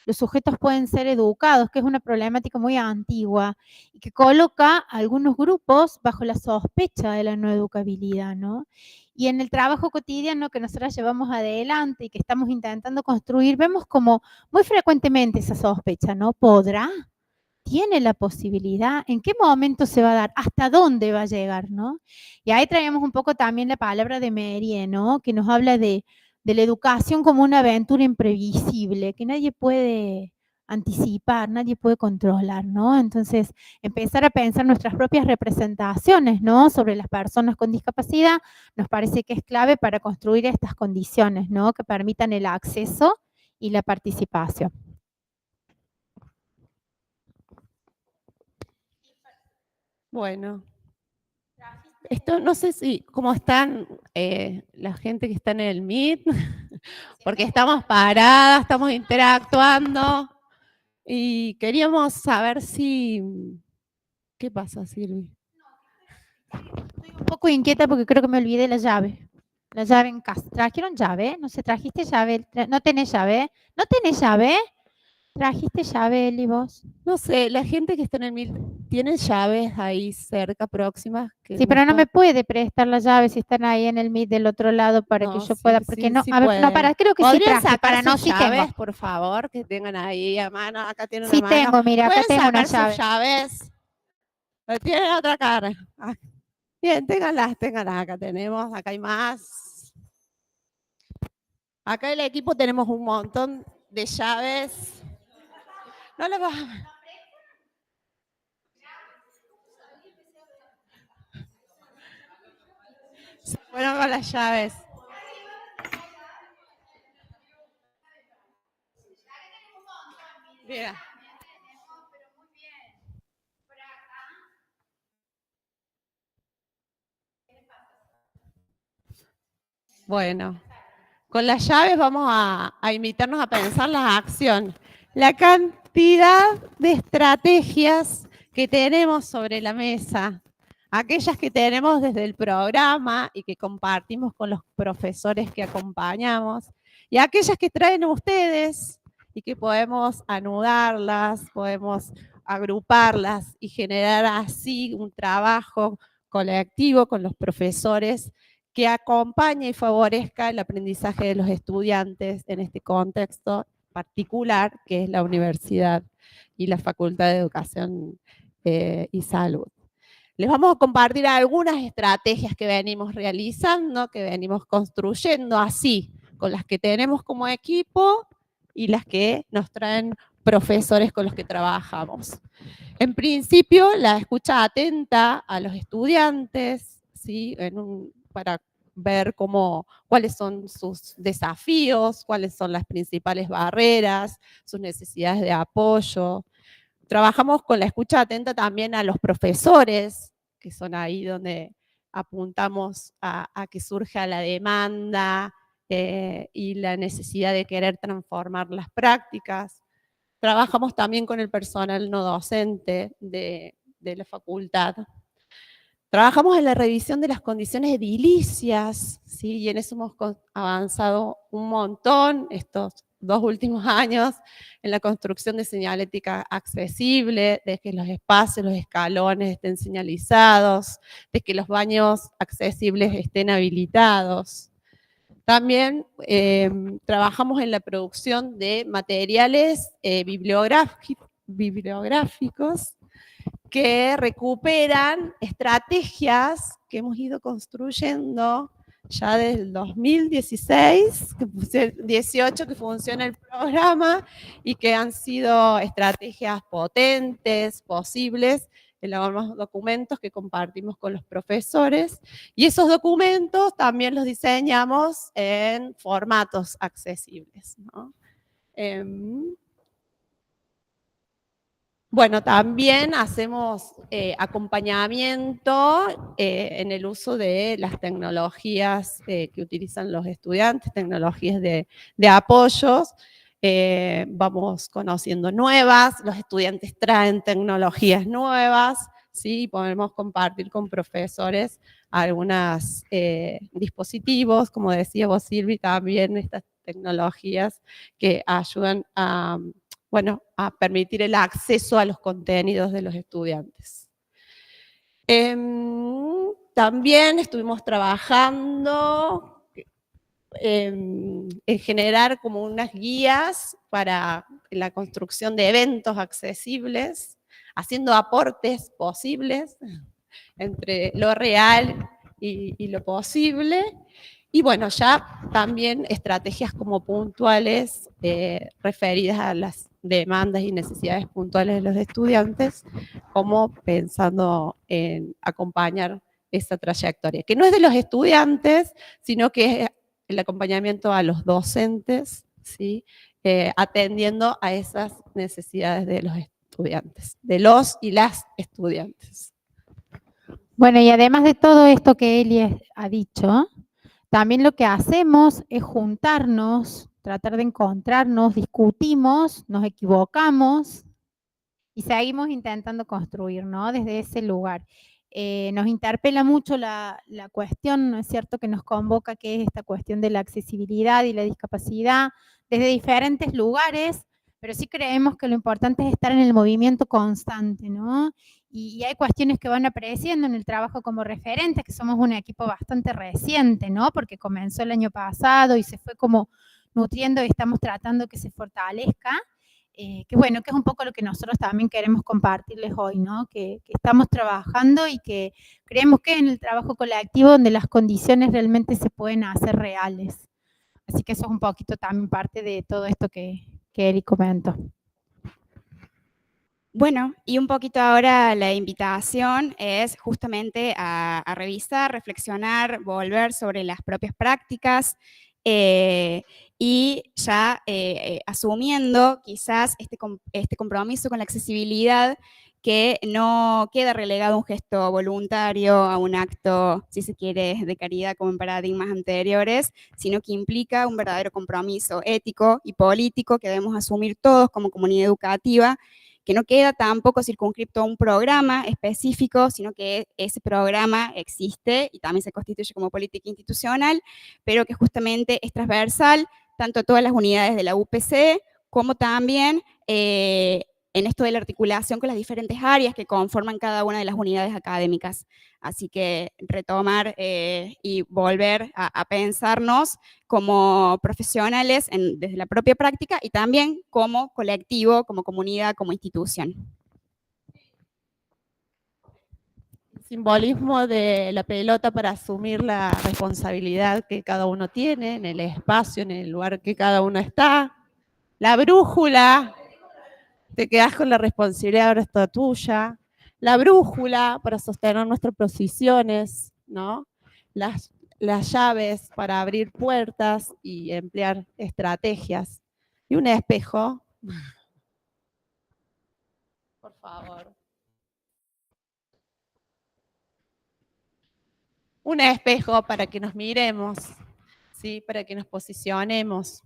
los sujetos pueden ser educados, que es una problemática muy antigua y que coloca a algunos grupos bajo la sospecha de la no educabilidad, ¿no? Y en el trabajo cotidiano que nosotras llevamos adelante y que estamos intentando construir, vemos como muy frecuentemente esa sospecha, ¿no? ¿Podrá? ¿Tiene la posibilidad? ¿En qué momento se va a dar? ¿Hasta dónde va a llegar, no? Y ahí traemos un poco también la palabra de Merie, ¿no? Que nos habla de la educación como una aventura imprevisible, que nadie puede anticipar, nadie puede controlar, ¿no? Entonces, empezar a pensar nuestras propias representaciones, ¿no? Sobre las personas con discapacidad, nos parece que es clave para construir estas condiciones, ¿no? Que permitan el acceso y la participación. Bueno, esto no sé si, cómo están la gente que está en el Meet, porque estamos paradas, estamos interactuando y queríamos saber si... ¿Qué pasa, Silvi? Estoy un poco inquieta porque creo que me olvidé la llave. La llave en casa. ¿Trajeron llave? No sé, ¿trajiste llave? ¿No tenés llave? ¿No tenés llave? ¿Trajiste llave, Eli, vos? No sé, la gente que está en el Meet, ¿tiene llaves ahí cerca, próximas? Sí, pero no me puede prestar la llave si están ahí en el Meet del otro lado para que yo pueda, porque no, sí a ver, no, para, creo que sí ¿Podrían traje, sacar para no, sus sí llaves, tengo. por favor, que tengan ahí a mano? Acá tienen Sí una mano. tengo, mira, acá ¿Pueden tengo una sacar llave. sus llaves? Pero tienen otra cara. Ah, bien, ténganlas, acá tenemos, acá hay más. Acá el equipo tenemos un montón de llaves. No le va. Se fueron con las llaves. Mira. Bueno, con las llaves vamos a invitarnos a pensar la acción. La cantidad de estrategias que tenemos sobre la mesa, aquellas que tenemos desde el programa y que compartimos con los profesores que acompañamos, y aquellas que traen ustedes y que podemos anudarlas, podemos agruparlas y generar así un trabajo colectivo con los profesores que acompañe y favorezca el aprendizaje de los estudiantes en este contexto particular que es la universidad y la Facultad de Educación y Salud. Les vamos a compartir algunas estrategias que venimos realizando, que venimos construyendo así, con las que tenemos como equipo y las que nos traen profesores con los que trabajamos. En principio, la escucha atenta a los estudiantes, ¿sí? Para ver cuáles son sus desafíos, cuáles son las principales barreras, sus necesidades de apoyo, Trabajamos con la escucha atenta también a los profesores, que son ahí donde apuntamos a que surja la demanda y la necesidad de querer transformar las prácticas. Trabajamos también con el personal no docente de la facultad. Trabajamos en la revisión de las condiciones edilicias, ¿sí? Y en eso hemos avanzado un montón estos 2 últimos años en la construcción de señalética accesible, de que los espacios, los escalones estén señalizados, de que los baños accesibles estén habilitados. También trabajamos en la producción de materiales bibliográficos que recuperan estrategias que hemos ido construyendo ya desde el 2016, 18 que funciona el programa y que han sido estrategias potentes, posibles. Elaboramos documentos que compartimos con los profesores y esos documentos también los diseñamos en formatos accesibles, ¿no? Bueno, también hacemos acompañamiento en el uso de las tecnologías que utilizan los estudiantes, tecnologías de apoyos. Vamos conociendo nuevas, los estudiantes traen tecnologías nuevas, ¿sí? Podemos compartir con profesores algunos dispositivos, como decía vos, Silvi, también estas tecnologías que ayudan a permitir el acceso a los contenidos de los estudiantes. También estuvimos trabajando en generar como unas guías para la construcción de eventos accesibles, haciendo aportes posibles entre lo real y lo posible. Y bueno, ya también estrategias como puntuales referidas a las demandas y necesidades puntuales de los estudiantes, como pensando en acompañar esa trayectoria, que no es de los estudiantes, sino que es el acompañamiento a los docentes, ¿sí? Atendiendo a esas necesidades de los estudiantes, de los y las estudiantes. Bueno, y además de todo esto que Eli ha dicho, también lo que hacemos es juntarnos, tratar de encontrarnos, discutimos, nos equivocamos y seguimos intentando construir, ¿no? Desde ese lugar. Nos interpela mucho la cuestión, ¿no es cierto?, que nos convoca, que es esta cuestión de la accesibilidad y la discapacidad desde diferentes lugares, pero sí creemos que lo importante es estar en el movimiento constante, ¿no? Y hay cuestiones que van apareciendo en el trabajo como referentes, que somos un equipo bastante reciente, ¿no? Porque comenzó el año pasado y se fue como nutriendo y estamos tratando que se fortalezca. Que bueno, que es un poco lo que nosotros también queremos compartirles hoy, ¿no? Que estamos trabajando y que creemos que en el trabajo colectivo donde las condiciones realmente se pueden hacer reales. Así que eso es un poquito también parte de todo esto que Eri comentó. Bueno, y un poquito ahora la invitación es justamente a revisar, reflexionar, volver sobre las propias prácticas y ya asumiendo quizás este compromiso con la accesibilidad que no queda relegado a un gesto voluntario, a un acto, si se quiere, de caridad como en paradigmas anteriores, sino que implica un verdadero compromiso ético y político que debemos asumir todos como comunidad educativa, que no queda tampoco circunscripto a un programa específico, sino que ese programa existe y también se constituye como política institucional, pero que justamente es transversal tanto a todas las unidades de la UPC, como también en esto de la articulación con las diferentes áreas que conforman cada una de las unidades académicas. Así que retomar y volver a pensarnos como profesionales desde la propia práctica y también como colectivo, como comunidad, como institución. El simbolismo de la pelota para asumir la responsabilidad que cada uno tiene en el espacio, en el lugar que cada uno está. La brújula, te quedás con la responsabilidad, ahora es toda tuya. La brújula para sostener nuestras posiciones, ¿no? Las llaves para abrir puertas y emplear estrategias. Y un espejo. favor. Un espejo para que nos miremos, ¿sí? Para que nos posicionemos,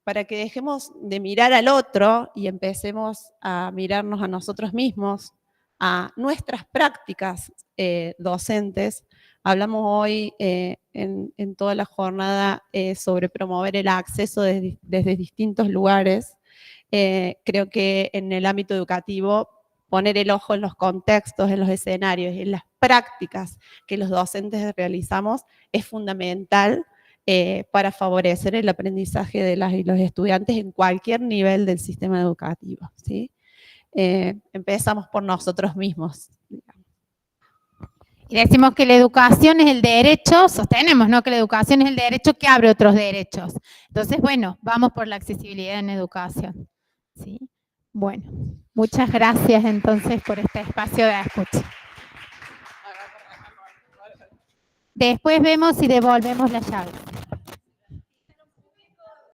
para que dejemos de mirar al otro y empecemos a mirarnos a nosotros mismos, a nuestras prácticas docentes. Hablamos hoy en toda la jornada sobre promover el acceso desde distintos lugares. Creo que en el ámbito educativo poner el ojo en los contextos, en los escenarios, en las prácticas que los docentes realizamos es fundamental para favorecer el aprendizaje de las y los estudiantes en cualquier nivel del sistema educativo, ¿sí? Empezamos por nosotros mismos. Y decimos que la educación es el derecho, sostenemos, ¿no? Que la educación es el derecho que abre otros derechos. Entonces, bueno, vamos por la accesibilidad en educación, ¿sí? Bueno, muchas gracias entonces por este espacio de escucha. Después vemos si devolvemos las llaves.